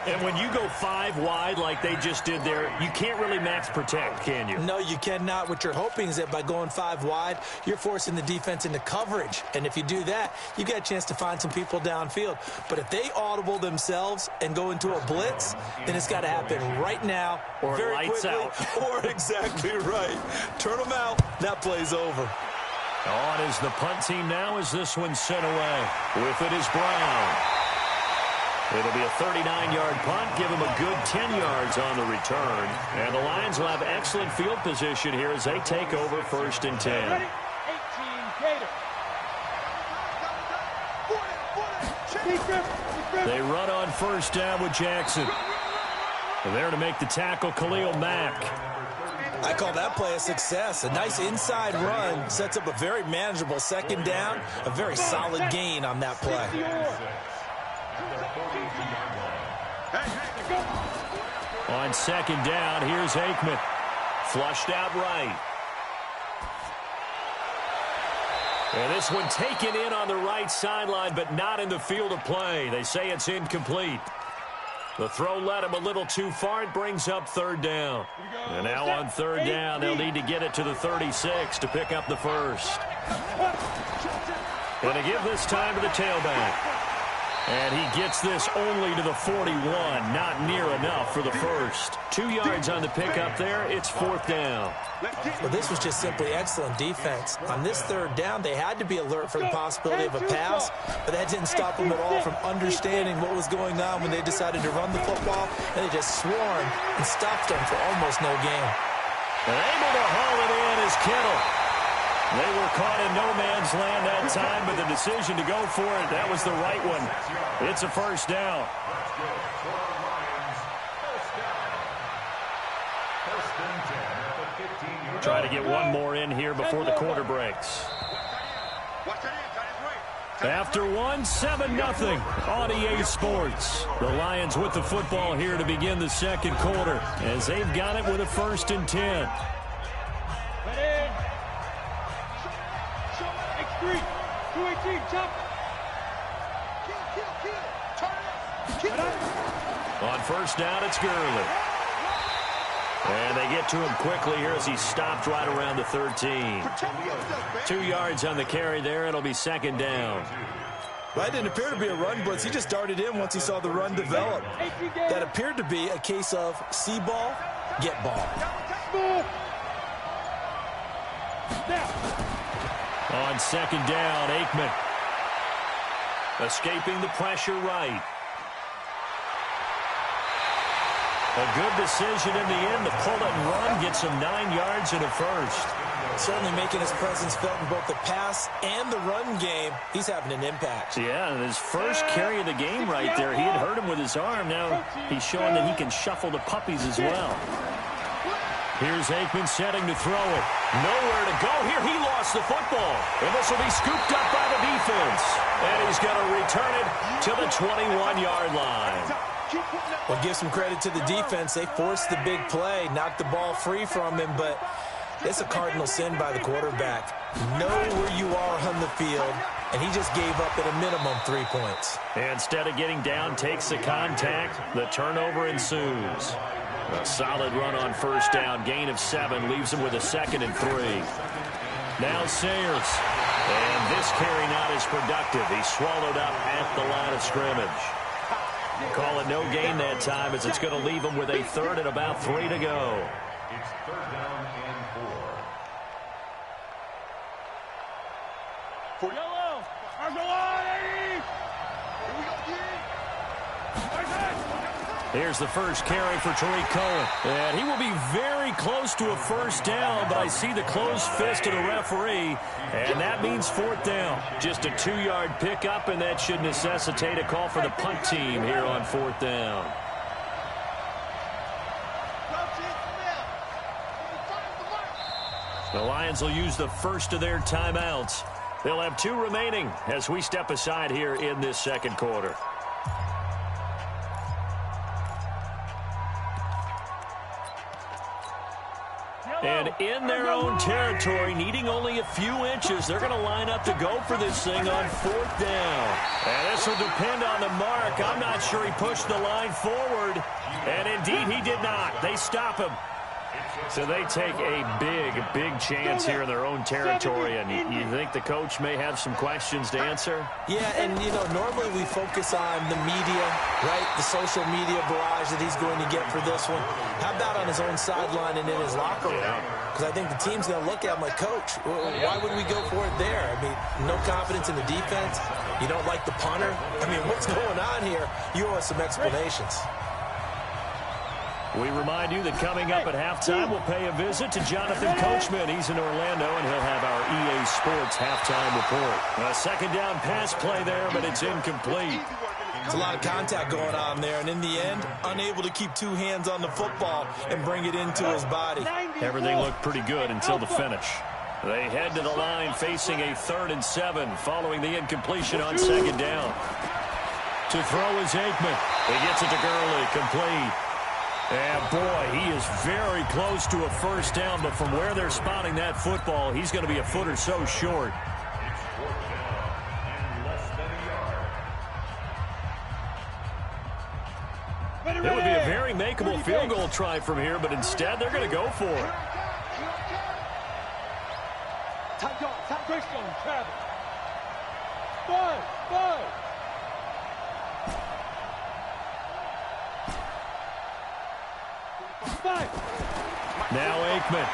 And when you go 5 wide like they just did there, you can't really max protect, can you? No, you cannot. What you're hoping is that by going 5 wide, you're forcing the defense into coverage. And if you do that, you get a chance to find some people downfield. But if they audible themselves and go into a blitz, then it's got to happen right now, or very lights quickly, out. Or exactly right. Turn them out. That play's over. On is the punt team now as this one's sent away. With it is Brown. It'll be a 39-yard punt, give him a good 10 yards on the return. And the Lions will have excellent field position here as they take over 1st and 10. They run on 1st down with Jackson. There to make the tackle, Khalil Mack. I call that play a success. A nice inside run sets up a very manageable 2nd down. A very solid gain on that play. On 2nd down, here's Aikman. Flushed out right. And this one taken in on the right sideline, but not in the field of play. They say it's incomplete. The throw led him a little too far. It brings up 3rd down. And now on 3rd down, they'll need to get it to the 36 to pick up the first. Going to give this time to the tailback. And he gets this only to the 41. Not near enough for the first. 2 yards on the pickup there. It's 4th down. Well, this was just simply excellent defense. On this 3rd down, they had to be alert for the possibility of a pass, but that didn't stop them at all from understanding what was going on when they decided to run the football, and they just swarmed and stopped them for almost no gain. And able to haul it in is Kittle. They were caught in no man's land that time, but the decision to go for it, that was the right one. It's a 1st down. Try to get one more in here before the quarter breaks. After one, 7-0 on EA Sports. The Lions with the football here to begin the second quarter as they've got it with a 1st and 10. On 1st down, it's Gurley. And they get to him quickly here as he stopped right around the 13. 2 yards on the carry there. It'll be 2nd down. Well, that didn't appear to be a run blitz. He just darted in once he saw the run develop. That appeared to be a case of see ball, get ball. On 2nd down, Aikman. Escaping the pressure right. A good decision in the end to pull it and run, gets him 9 yards and a 1st. Certainly making his presence felt in both the pass and the run game. He's having an impact. Yeah, and his first carry of the game right there. He had hurt him with his arm. Now he's showing that he can shuffle the puppies as well. Here's Aikman setting to throw it. Nowhere to go here. He lost the football. And this will be scooped up by the defense. And he's going to return it to the 21-yard line. Well, give some credit to the defense. They forced the big play, knocked the ball free from him, but it's a cardinal sin by the quarterback. Know where you are on the field, and he just gave up at a minimum 3 points. Instead of getting down, takes the contact. The turnover ensues. A solid run on 1st down. Gain of 7 leaves him with a 2nd and 3. Now Sayers. And this carry not as productive. He's swallowed up at the line of scrimmage. Call it no gain that time as it's going to leave him with a 3rd and about 3 to go. It's 3rd down and 4. For yellow. Here's the first carry for Tariq Cohen. And he will be very close to a 1st down, but I see the closed fist of the referee, and that means 4th down. Just a 2-yard pickup, and that should necessitate a call for the punt team here on 4th down. The Lions will use the first of their timeouts. They'll have 2 remaining as we step aside here in this second quarter. And in their own territory, needing only a few inches, they're going to line up to go for this thing on 4th down. And this will depend on the mark. I'm not sure he pushed the line forward. And indeed, he did not. They stop him. So they take a big chance here in their own territory. And you think the coach may have some questions to answer? Yeah, and, you know, normally we focus on the media, right? The social media barrage that he's going to get for this one. How about on his own sideline and in his locker room? Because I think the team's going to look at him like, Coach, why would we go for it there? I mean, no confidence in the defense. You don't like the punter. I mean, what's going on here? You owe us some explanations. We remind you that coming up at halftime, we'll pay a visit to Jonathan Coachman. He's in Orlando, and he'll have our EA Sports halftime report. A 2nd down pass play there, but it's incomplete. There's a lot of contact going on there, and in the end, unable to keep 2 hands on the football and bring it into his body. Everything looked pretty good until the finish. They head to the line facing a 3rd and 7 following the incompletion on 2nd down. To throw is Aikman. He gets it to Gurley, complete. And, boy, he is very close to a 1st down, but from where they're spotting that football, he's going to be a foot or so short. It's 4th down and less than a yard. It would be a very makeable field goal try from here, but instead they're going to go for it. Top Greystone, Travis. 5. Now Aikman.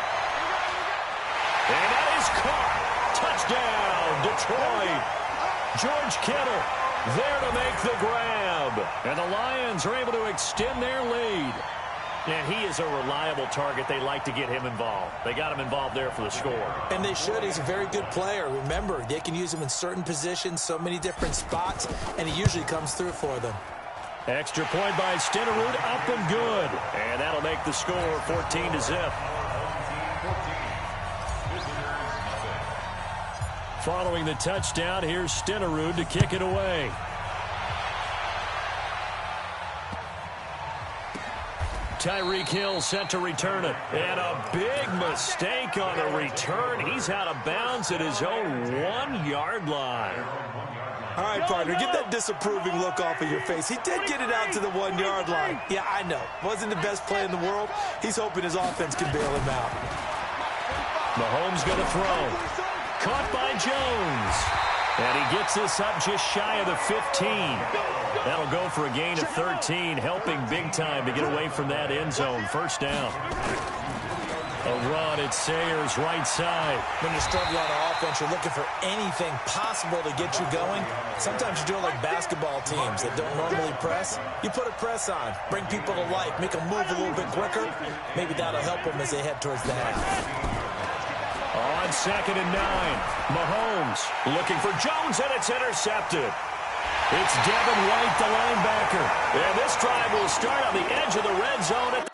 And that is caught. Touchdown, Detroit. George Kittle there to make the grab. And the Lions are able to extend their lead. And he is a reliable target. They like to get him involved. They got him involved there for the score. And they should. He's a very good player. Remember, they can use him in certain positions, so many different spots, and he usually comes through for them. Extra point by Stenerud, up and good. And that'll make the score 14-0. Following the touchdown, here's Stenerud to kick it away. Tyreek Hill set to return it. And a big mistake on the return. He's out of bounds at his own 1-yard line. All right, partner, get that disapproving look off of your face. He did get it out to the 1-yard line. Yeah, I know. Wasn't the best play in the world. He's hoping his offense can bail him out. Mahomes going to throw. Caught by Jones. And he gets this up just shy of the 15. That'll go for a gain of 13, helping big time to get away from that end zone. First down. A run at Sayers, right side. When you struggle on offense, you're looking for anything possible to get you going. Sometimes you do it like basketball teams that don't normally press. You put a press on, bring people to life, make them move a little bit quicker. Maybe that'll help them as they head towards the half. On 2nd and 9, Mahomes looking for Jones, and it's intercepted. It's Devin White, the linebacker. And this drive will start on the edge of the red zone.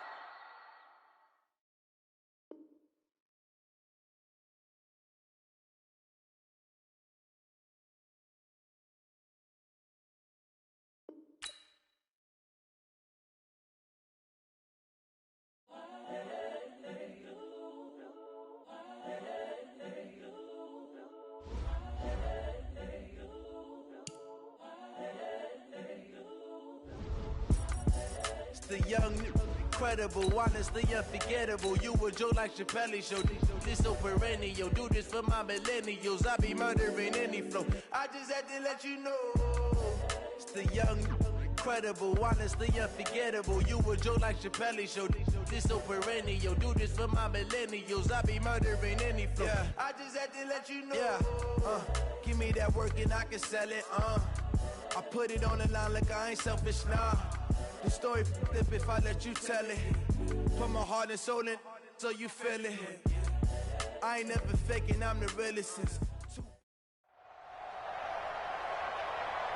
The young, incredible, honestly unforgettable. You a Joe like Chappelle show. This so perennial. Do this for my millennials. I be murdering any flow. I just had to let you know. It's the young, incredible, honestly unforgettable. You a Joe like Chappelle show. This so perennial. Do this for my millennials. I be murdering any flow. Yeah. I just had to let you know. Yeah. Give me that work and I can sell it. I put it on the line like I ain't selfish, nah. The story flip if I let you tell it. Put my heart and soul in so you feel it. I ain't never faking, I'm the realest since.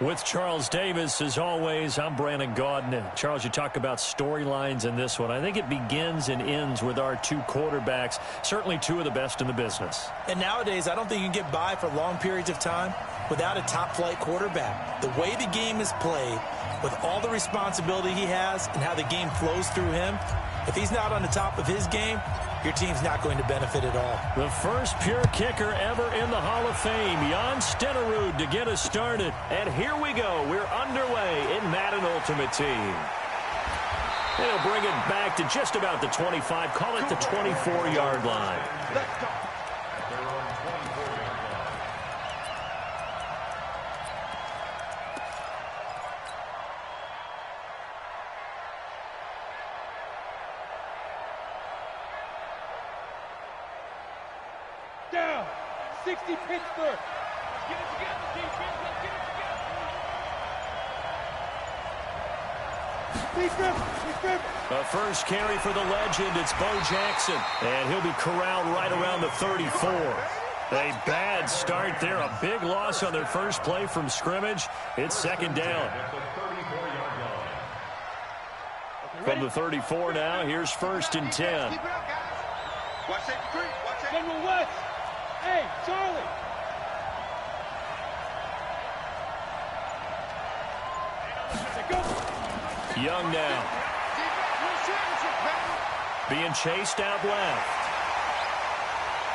With Charles Davis, as always, I'm Brandon Gaudin. Charles, you talk about storylines in this one. I think it begins and ends with our two quarterbacks, certainly two of the best in the business. And nowadays, I don't think you can get by for long periods of time without a top-flight quarterback. The way the game is played, with all the responsibility he has and how the game flows through him, if he's not on the top of his game, your team's not going to benefit at all. The first pure kicker ever in the Hall of Fame, Jan Stenerud, to get us started. And here we go. We're underway in Madden Ultimate Team. And he'll bring it back to just about the 25, call it the 24-yard line. Let's go. Down. 60 Pittsburgh. Let's get it together, defense. Let's get it together. A first carry for the legend. It's Bo Jackson. And he'll be corralled right around the 34. A bad start there. A big loss on their first play from scrimmage. It's second down. From the 34 now, here's 1st and 10. Watch that creep. Watch that. General West. Hey, Charlie. Young now. Being chased out left.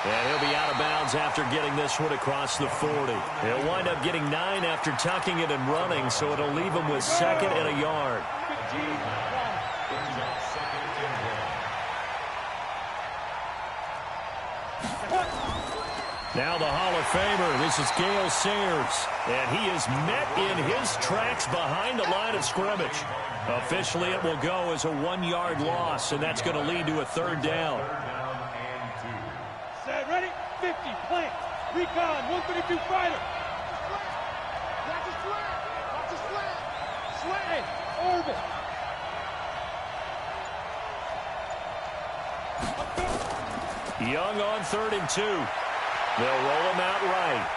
And he'll be out of bounds after getting this one across the 40. He'll wind up getting 9 after tucking it and running, so it'll leave him with 2nd and a yard. Now the Hall of Famer, this is Gale Sayers, and he is met in his tracks behind the line of scrimmage. Officially, it will go as a 1-yard loss, and that's going to lead to a 3rd down. Set, ready, 50, plant, recon, 132 fighter. Watch his slant, watch his slant, slant, orbit. Young on 3rd and 2. They'll roll him out right.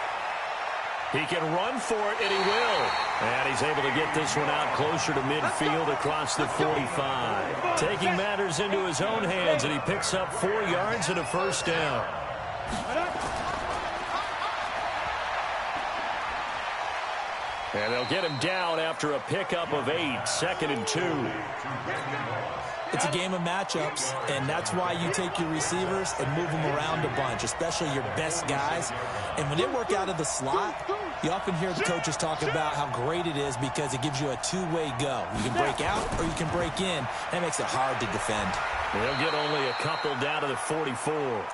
He can run for it, and he will. And he's able to get this one out closer to midfield across the 45. Taking matters into his own hands, and he picks up 4 yards and a 1st down. And they'll get him down after a pickup of 8, 2nd and 2. It's a game of matchups, and that's why you take your receivers and move them around a bunch, especially your best guys. And when they work out of the slot, you often hear the coaches talk about how great it is because it gives you a two-way go. You can break out or you can break in. That makes it hard to defend. They'll get only a couple down to the 44.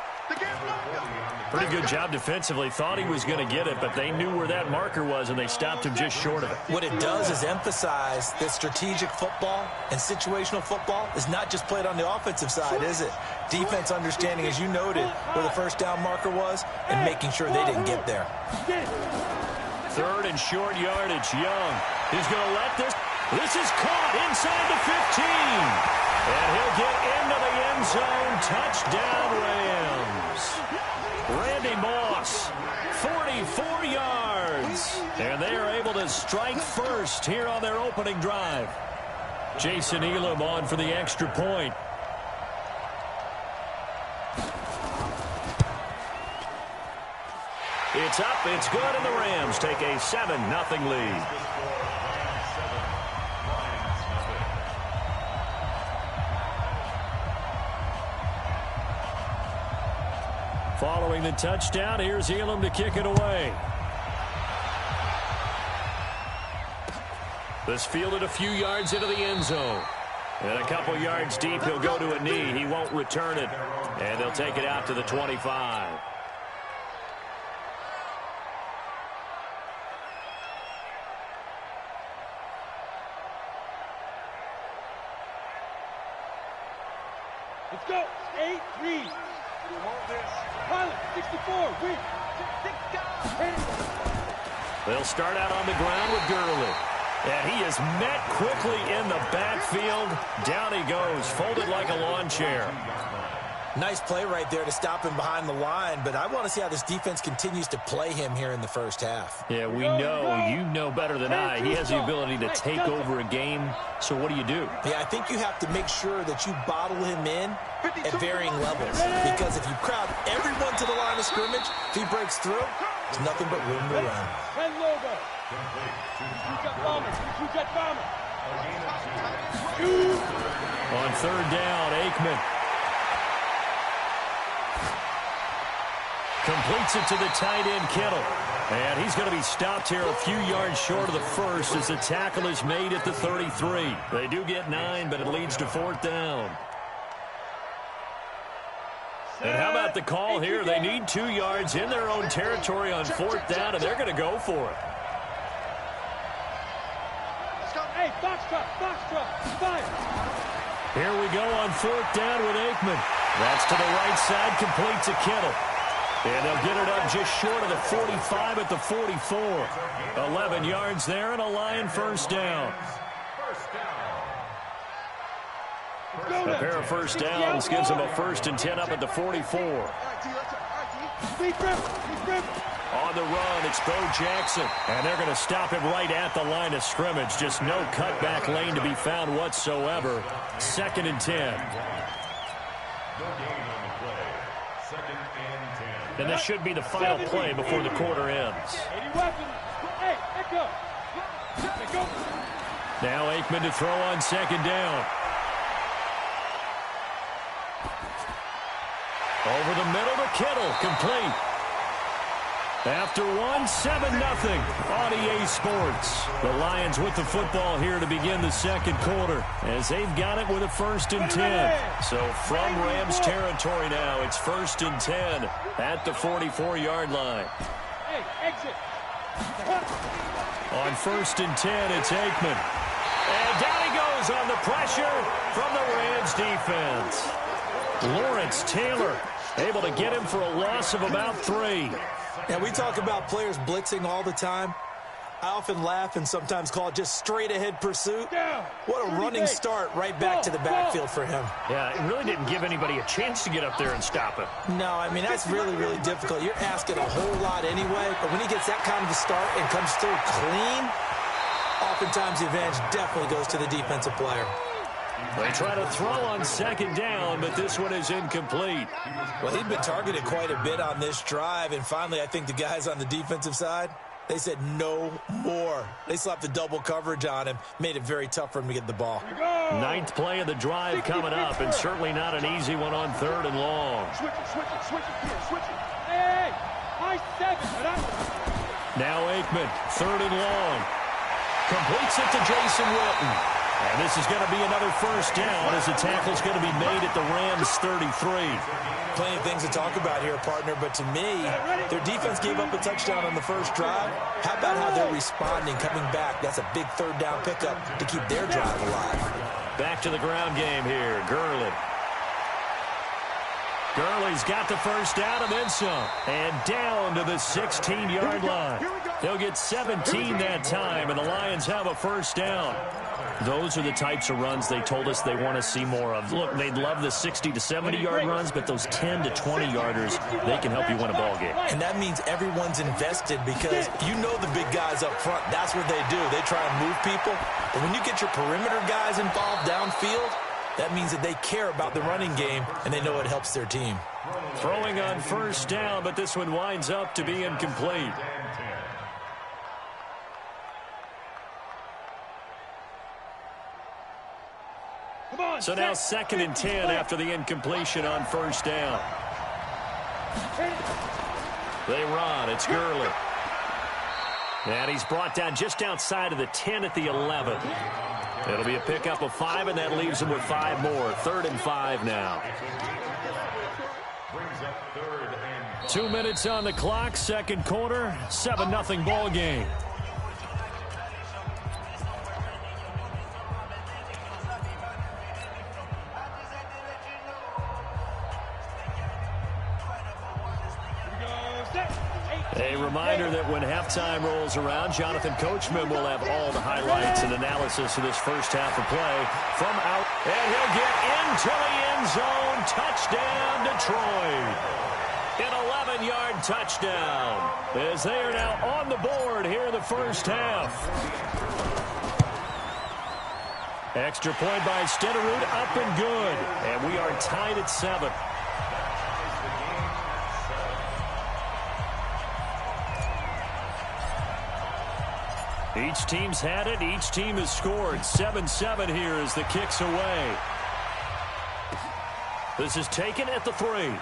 Pretty good job defensively. Thought he was going to get it, but they knew where that marker was, and they stopped him just short of it. What it does is emphasize that strategic football and situational football is not just played on the offensive side, is it? Defense understanding, as you noted, where the 1st down marker was and making sure they didn't get there. 3rd and short yardage. Young. He's going to let this. This is caught inside the 15. And he'll get into the end zone. Touchdown, Rams. Randy Moss, 44 yards. And they are able to strike first here on their opening drive. Jason Elam on for the extra point. It's up, it's good, and the Rams take a 7-0 lead. Following the touchdown, here's Elam to kick it away. This fielded a few yards into the end zone. And a couple yards deep, he'll go to a knee. He won't return it. And they'll take it out to the 25. Let's go. 8-3. Pilot, 64. Win. They'll start out on the ground with Gurley. And he is met quickly in the backfield. Down he goes, folded like a lawn chair. Nice play right there to stop him behind the line, but I want to see how this defense continues to play him here in the 1st half. Yeah, we know, you know better than I, he has the ability to take over a game. So what do? Yeah, I think you have to make sure that you bottle him in at varying levels, because if you crowd everyone to the line of scrimmage, if he breaks through, there's nothing but room to run. Red logo. On 3rd down, Aikman completes it to the tight end, Kittle. And he's going to be stopped here a few yards short of the 1st as the tackle is made at the 33. They do get 9, but it leads to 4th down. And how about the call here? They need 2 yards in their own territory on 4th down, and they're going to go for it. Hey, box truck, fire. Here we go on 4th down with Aikman. That's to the right side, complete to Kittle. And they'll get it up just short of the 45 at the 44. 11 yards there and a Lion 1st down. A pair of 1st downs gives them a 1st and 10 up at the 44. On the run, it's Bo Jackson. And they're going to stop him right at the line of scrimmage. Just no cutback lane to be found whatsoever. 2nd and 10. And this should be the final play before the quarter ends. Now Aikman to throw on 2nd down. Over the middle to Kittle, complete. After one, 7-0 on EA Sports. The Lions with the football here to begin the second quarter as they've got it with a 1st and 10. So from Rams territory now, it's 1st and 10 at the 44-yard line. Hey, exit. On 1st and 10, it's Aikman. And down he goes on the pressure from the Rams defense. Lawrence Taylor able to get him for a loss of about 3. And we talk about players blitzing all the time. I often laugh and sometimes call it just straight-ahead pursuit. What a running start right back to the backfield for him. Yeah, it really didn't give anybody a chance to get up there and stop him. No, I mean, that's really, really difficult. You're asking a whole lot anyway, but when he gets that kind of a start and comes through clean, oftentimes the advantage definitely goes to the defensive player. They try to throw on 2nd down, but this one is incomplete. Well, he'd been targeted quite a bit on this drive, and finally I think the guys on the defensive side, they said no more. They slapped the double coverage on him, made it very tough for him to get the ball. 9th play of the drive coming up, and certainly not an easy one on 3rd and long. Switch it here, switch it. Hey, high 7. Now Aikman, 3rd and long. Completes it to Jason Witten. And this is going to be another 1st down as the tackle's going to be made at the Rams 33. Plenty of things to talk about here, partner, but to me, their defense gave up a touchdown on the first drive. How about how they're responding, coming back? That's a big 3rd down pickup to keep their drive alive. Back to the ground game here. Gurley. Gurley's got the 1st down and then some. And down to the 16-yard line. They'll get 17 that time, and the Lions have a 1st down. Those are the types of runs they told us they want to see more of. Look, they'd love the 60 to 70-yard runs, but those 10 to 20-yarders, they can help you win a ball game. And that means everyone's invested because you know the big guys up front. That's what they do. They try and move people. But when you get your perimeter guys involved downfield, that means that they care about the running game, and they know it helps their team. Throwing on 1st down, but this one winds up to be incomplete. So now 2nd and 10 after the incompletion on 1st down. They run. It's Gurley. And he's brought down just outside of the 10 at the 11. It'll be a pickup of 5, and that leaves him with 5 more. 3rd and 5 now. 2 minutes on the clock, 2nd quarter, 7-0 ball game. A reminder that when halftime rolls around, Jonathan Coachman will have all the highlights and analysis of this first half of play from out. And he'll get into the end zone. Touchdown, Detroit. An 11-yard touchdown as they are now on the board here in the first half. Extra point by Stenerud, up and good. And we are tied at 7. Each team's had it. Each team has scored. 7-7 here as the kick's away. This is taken at the 3. And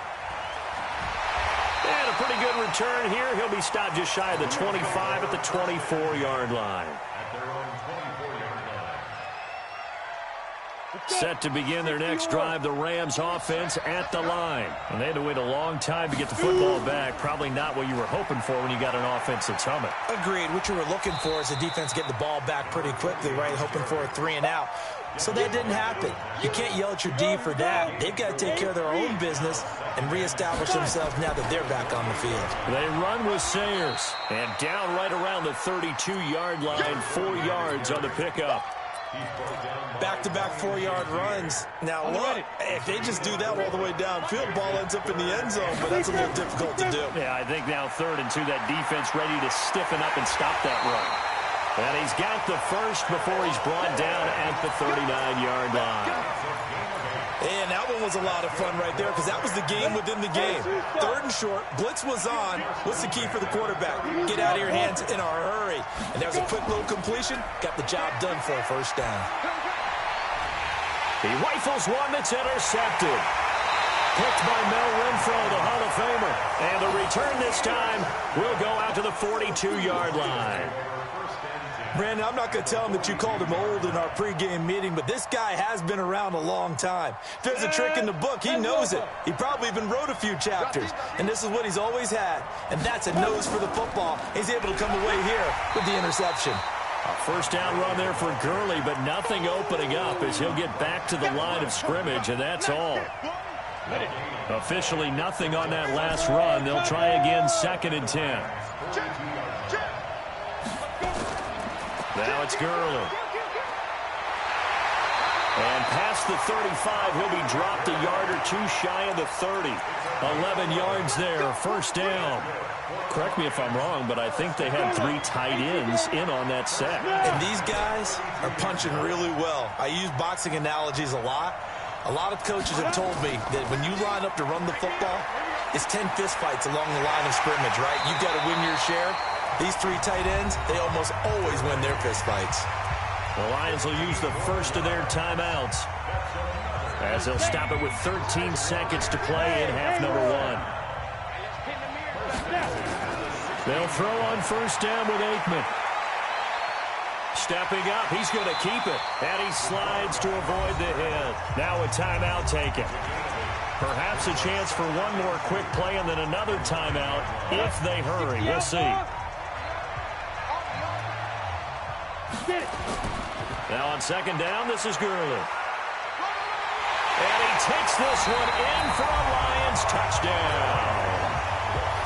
a pretty good return here. He'll be stopped just shy of the 25 at the 24-yard line. Set to begin their next drive, the Rams offense at the line. And they had to wait a long time to get the football back. Probably not what you were hoping for when you got an offense that's humming. Agreed. What you were looking for is the defense get the ball back pretty quickly, right? Hoping for a 3 and out. So that didn't happen. You can't yell at your D for that. They've got to take care of their own business and reestablish themselves now that they're back on the field. They run with Sayers. And down right around the 32-yard line, 4 yards on the pickup. Back-to-back 4-yard runs. Now, look, if they just do that all the way downfield, ball ends up in the end zone, but that's a little difficult to do. Yeah, I think now 3rd and 2, that defense ready to stiffen up and stop that run. And he's got the first before he's brought down at the 39-yard line. And that one was a lot of fun right there because that was the game within the game. 3rd and short, blitz was on. What's the key for the quarterback? Get out of your hands in a hurry. And there's a quick little completion. Got the job done for a first down. He rifles one that's intercepted. Picked by Mel Renfro, the Hall of Famer. And the return this time will go out to the 42-yard line. Brandon, I'm not going to tell him that you called him old in our pregame meeting, but this guy has been around a long time. If there's a trick in the book, he knows it. He probably even wrote a few chapters, and this is what he's always had, and that's a nose for the football. He's able to come away here with the interception. A first down run there for Gurley, but nothing opening up as he'll get back to the line of scrimmage, and that's all. Officially nothing on that last run. They'll try again, 2nd and 10. Now it's Gurley. And past the 35, he'll be dropped a yard or two shy of the 30. 11 yards there, first down. Correct me if I'm wrong, but I think they had 3 tight ends in on that set. And these guys are punching really well. I use boxing analogies a lot. A lot of coaches have told me that when you line up to run the football, it's 10 fistfights along the line of scrimmage, right? You've got to win your share. These 3 tight ends, they almost always win their fistfights. The Lions will use the first of their timeouts as they'll stop it with 13 seconds to play in half number 1. They'll throw on first down with Aikman. Stepping up, he's going to keep it. And he slides to avoid the hit. Now a timeout taken. Perhaps a chance for one more quick play and then another timeout if they hurry. We'll see. Now on second down, this is Gurley. And he takes this one in for a Lions touchdown.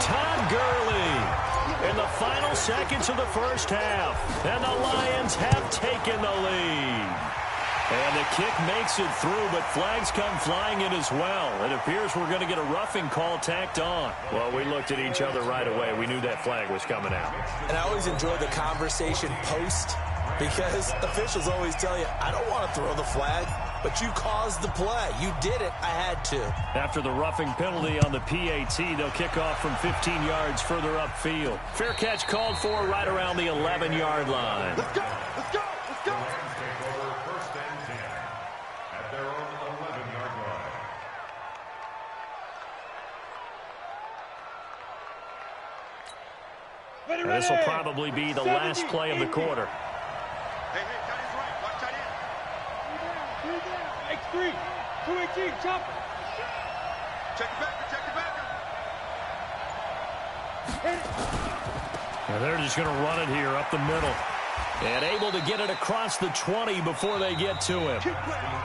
Todd Gurley in the final seconds of the first half. And the Lions have taken the lead. And the kick makes it through, but flags come flying in as well. It appears we're going to get a roughing call tacked on. Well, we looked at each other right away. We knew that flag was coming out. And I always enjoy the conversation post because officials always tell you, I don't want to throw the flag, but you caused the play. You did it. I had to. After the roughing penalty on the PAT, they'll kick off from 15 yards further upfield. Fair catch called for right around the 11-yard line. Let's go. Let's go. Let's go. First and 10 at their own 11-yard line. This will probably be the last play of the quarter. Hey, tight end's right. Watch tight end. X3. 218. Chop it. Check it back. Check it back. And they're just going to run it here up the middle. And able to get it across the 20 before they get to him.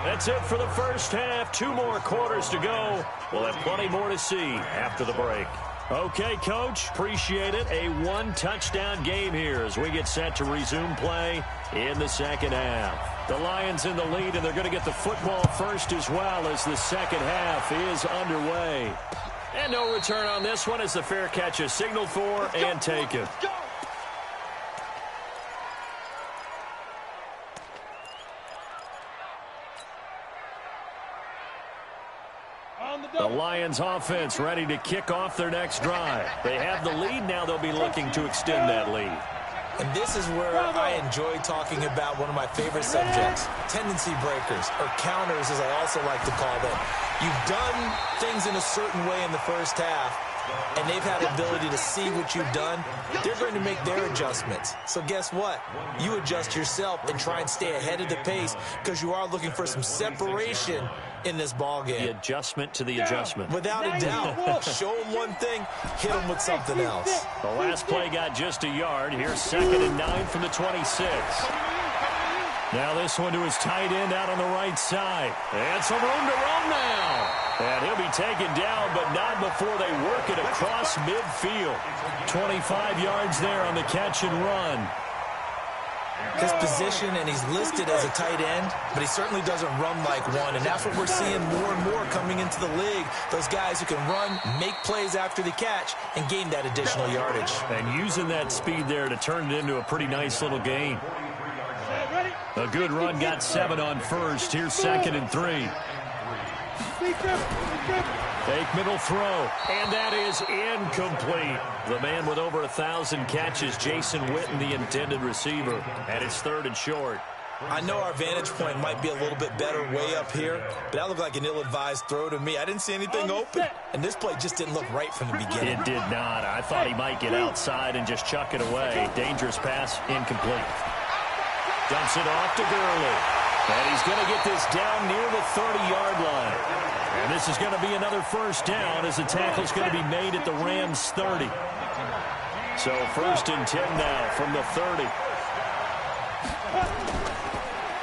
That's it for the first half. 2 more quarters to go. We'll have plenty more to see after the break. Okay, Coach, appreciate it. A 1-touchdown game here as we get set to resume play in the second half. The Lions in the lead, and they're going to get the football first as well as the second half is underway. And no return on this one as the fair catch is signaled for and taken. The Lions offense ready to kick off their next drive. They have the lead. Now they'll be looking to extend that lead. And this is where I enjoy talking about one of my favorite subjects, tendency breakers, or counters as I also like to call them. You've done things in a certain way in the first half, and they've had the ability to see what you've done. They're going to make their adjustments. So guess what? You adjust yourself and try and stay ahead of the pace because you are looking for some separation in this ball game. The adjustment to the adjustment. Without a doubt. Show them one thing, hit them with something else. The last play got just a yard. Here's 2nd and 9 from the 26. Now this one to his tight end out on the right side. And some room to run now. And he'll be taken down, but not before they work it across midfield. 25 yards there on the catch and run. His position, and he's listed as a tight end, but he certainly doesn't run like one, and that's what we're seeing more and more coming into the league. Those guys who can run, make plays after the catch, and gain that additional yardage. And using that speed there to turn it into a pretty nice little gain. A good run, got 7 on first. Here's 2nd and 3. Aikman will throw, and that is incomplete. The man with over 1,000 catches, Jason Witten, the intended receiver, and it's 3rd and short. I know our vantage point might be a little bit better way up here, but that looked like an ill-advised throw to me. I didn't see anything open, and this play just didn't look right from the beginning. It did not. I thought he might get outside and just chuck it away. Dangerous pass, incomplete. Dumps it off to Gurley. And he's going to get this down near the 30-yard line. And this is going to be another first down as the tackle's going to be made at the Rams' 30. So 1st and 10 now from the 30.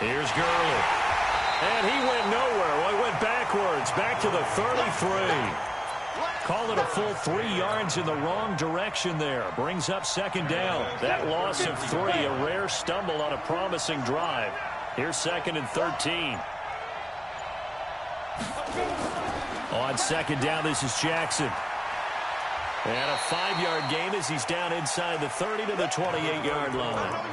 Here's Gurley. And he went nowhere. Well, he went backwards, back to the 33. Call it a full 3 yards in the wrong direction there. Brings up 2nd down. That loss of 3, a rare stumble on a promising drive. Here's 2nd and 13. On 2nd down, this is Jackson. And a 5-yard gain as he's down inside the 30 to the 28-yard line.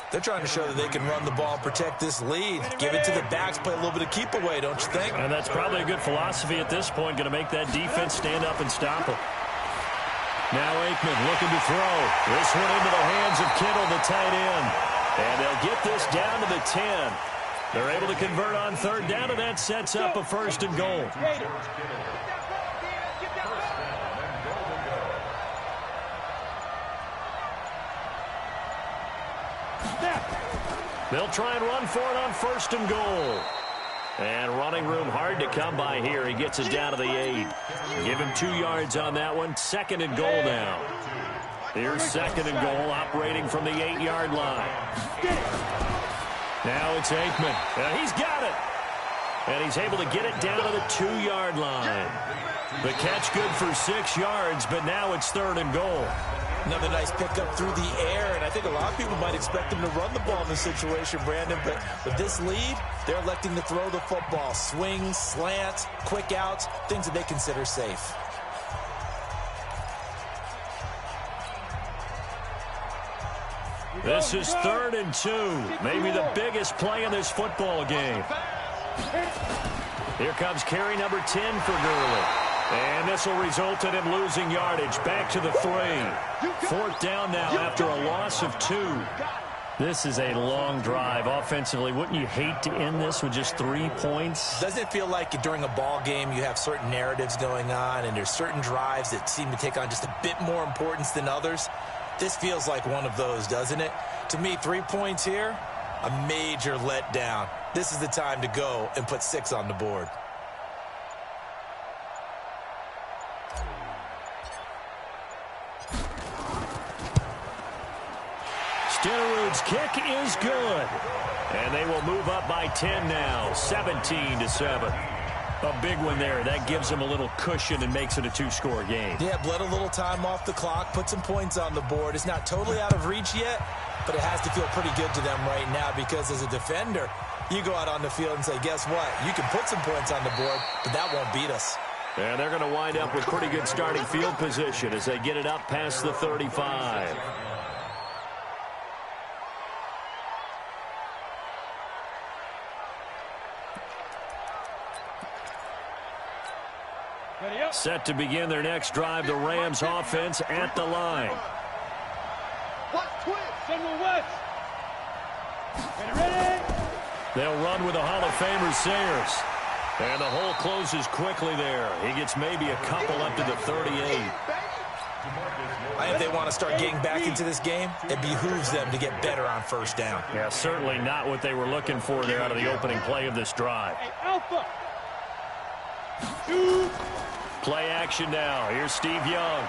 They're trying to show that they can run the ball and protect this lead. Give it to the backs, play a little bit of keep away, don't you think? And that's probably a good philosophy at this point, going to make that defense stand up and stop them. Now Aikman looking to throw. This one into the hands of Kittle, the tight end. And they'll get this down to the 10. They're able to convert on 3rd down, and that sets up a 1st and goal. They'll try and run for it on 1st and goal. And running room hard to come by here. He gets it down to the 8. Give him 2 yards on that one. 2nd and goal now. Here's 2nd and goal, operating from the 8-yard line. Now it's Aikman. And he's got it. And he's able to get it down to the 2-yard line. The catch good for 6 yards, but now it's 3rd and goal. Another nice pickup through the air, and I think a lot of people might expect them to run the ball in this situation, Brandon, but with this lead, they're electing to throw the football. Swings, slants, quick outs, things that they consider safe. This is 3rd and 2, maybe the biggest play in this football game. Here comes carry number 10 for Gurley. And this will result in him losing yardage. Back to the 3. 4th down now after a loss of 2. This is a long drive offensively. Wouldn't you hate to end this with just 3 points? Doesn't it feel like during a ball game you have certain narratives going on and there's certain drives that seem to take on just a bit more importance than others? This feels like one of those, doesn't it? To me, 3 points here, a major letdown. This is the time to go and put 6 on the board. Stenerud's kick is good. And they will move up by 10 now, 17-7. A big one there. That gives them a little cushion and makes it a 2-score game. Yeah, bled a little time off the clock, put some points on the board. It's not totally out of reach yet, but it has to feel pretty good to them right now because as a defender, you go out on the field and say, guess what? You can put some points on the board, but that won't beat us. And they're going to wind up with pretty good starting field position as they get it up past the 35. Set to begin their next drive, the Rams offense at the line. They'll run with the Hall of Famer Sayers. And the hole closes quickly there. He gets maybe a couple up to the 38. I think they want to start getting back into this game. It behooves them to get better on 1st down. Yeah, certainly not what they were looking for there out of the opening play of this drive. Play action now. Here's Steve Young.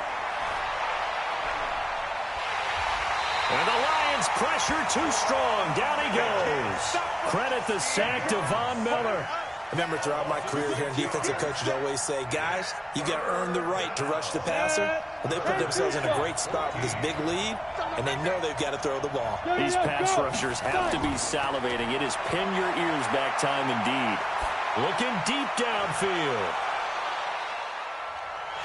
And the Lions pressure too strong. Down he goes. Credit the sack to Von Miller. Remember, throughout my career here in defensive coaches always say, guys, you got to earn the right to rush the passer. Well, they put themselves in a great spot with this big lead, and they know they've got to throw the ball. These pass rushers have to be salivating. It is pin your ears back time indeed. Looking deep downfield.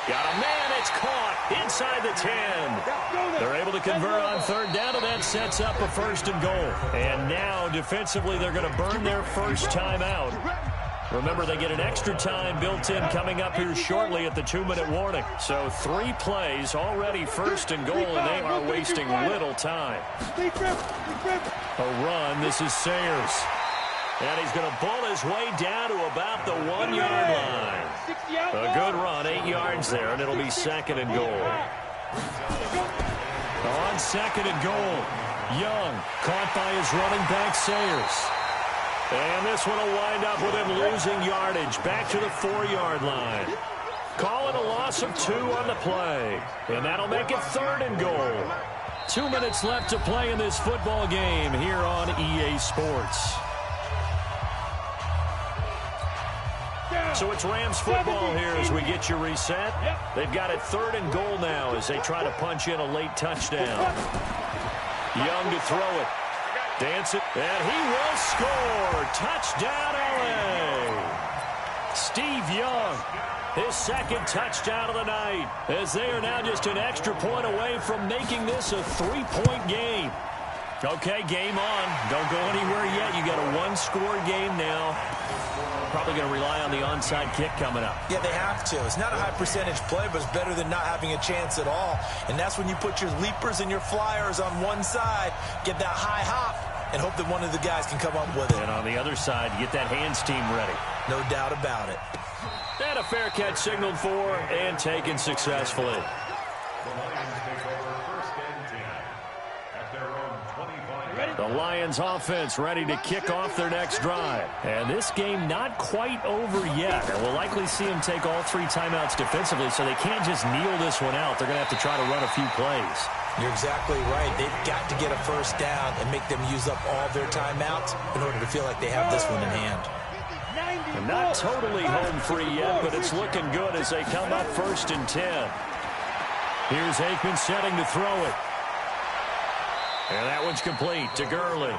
Got a man, it's caught inside the 10. They're able to convert on 3rd down, and that sets up a 1st and goal. And now, defensively, they're going to burn their first time out. Remember, they get an extra time built in coming up here shortly at the 2-minute warning. So 3 plays, already 1st and goal, and they are wasting little time. A run. This is Sayers. And he's going to bull his way down to about the 1-yard line. A good run, 8 yards there, and it'll be 2nd and goal. On 2nd and goal, Young caught by his running back Sayers. And this one will wind up with him losing yardage back to the 4-yard line. Calling a loss of 2 on the play. And that'll make it 3rd and goal. 2 minutes left to play in this football game here on EA Sports. So it's Rams football here as we get you reset. They've got it 3rd and goal now as they try to punch in a late touchdown. Young to throw it. Dance it. And he will score. Touchdown, LA. Steve Young. His 2nd touchdown of the night, as they are now just an extra point away from making this a 3-point game. Okay, game on. Don't go anywhere yet. You got a 1-score game now. Probably going to rely on the onside kick coming up. Yeah, they have to. It's not a high percentage play, but it's better than not having a chance at all. And that's when you put your leapers and your flyers on one side, get that high hop, and hope that one of the guys can come up with it. And on the other side, get that hands team ready. No doubt about it. And a fair catch signaled for and taken successfully. The Lions offense ready to kick off their next drive. And this game not quite over yet. And we'll likely see them take all 3 timeouts defensively, so they can't just kneel this one out. They're going to have to try to run a few plays. You're exactly right. They've got to get a first down and make them use up all their timeouts in order to feel like they have this one in hand. And not totally home free yet, but it's looking good as they come up 1st and 10. Here's Aikman setting to throw it. And that one's complete to Gurley.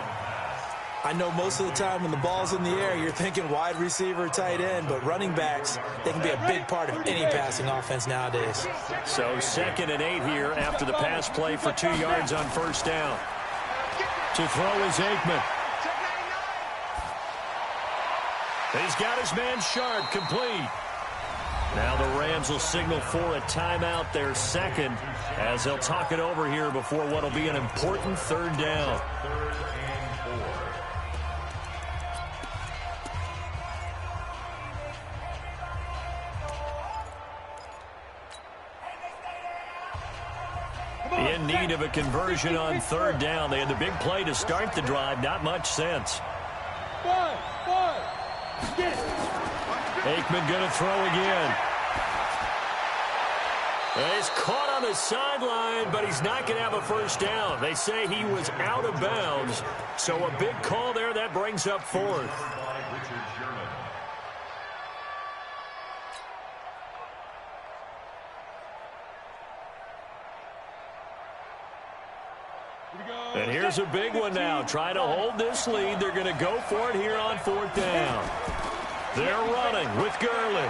I know most of the time when the ball's in the air, you're thinking wide receiver, tight end, but running backs, they can be a big part of any passing offense nowadays. So 2nd and 8 here after the pass play for 2 yards on 1st down. To throw is Aikman. He's got his man Sharp complete. Now the Rams will signal for a timeout, their 2nd, as they'll talk it over here before what will be an important 3rd down. In need of a conversion on 3rd down. They had the big play to start the drive. Not much sense. Aikman going to throw again. He's caught on the sideline, but he's not going to have a first down. They say he was out of bounds. So a big call there. That brings up 4th. And here's a big one now. Trying to hold this lead. They're going to go for it here on 4th down. They're running with Gurley.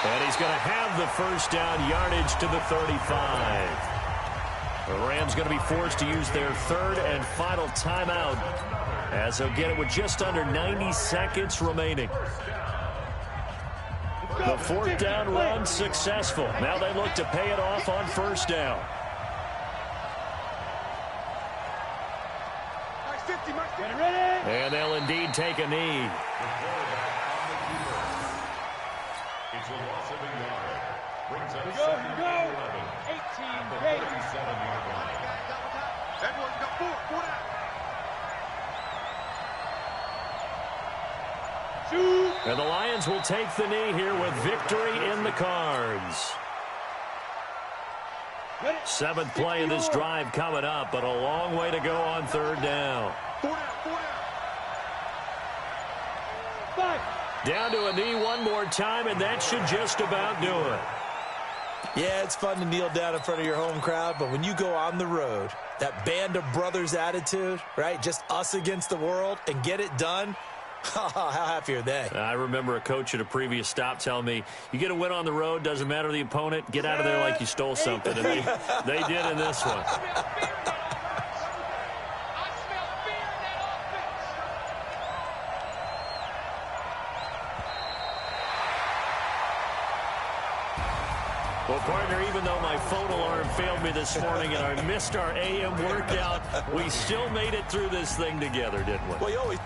And he's going to have the first down, yardage to the 35. The Rams going to be forced to use their 3rd and final timeout as they'll get it with just under 90 seconds remaining. The 4th down run successful. Now they look to pay it off on 1st down. And they'll indeed take a knee. It's a loss of a yard. Brings up 18 Davis. 37-yard line. Everyone's got 4 down. And the Lions will take the knee here with victory in the cards. 7th play of this drive coming up, but a long way to go on 3rd down. 4 down. Down to a knee one more time, and that should just about do it. Yeah, it's fun to kneel down in front of your home crowd, but when you go on the road, that band of brothers attitude, right, just us against the world, and get it done, how happy are they? I remember a coach at a previous stop telling me, you get a win on the road, doesn't matter the opponent, get out of there like you stole something, and they did in this one. Well, partner, even though my phone alarm failed me this morning and I missed our AM workout, we still made it through this thing together, didn't we? Well, you always...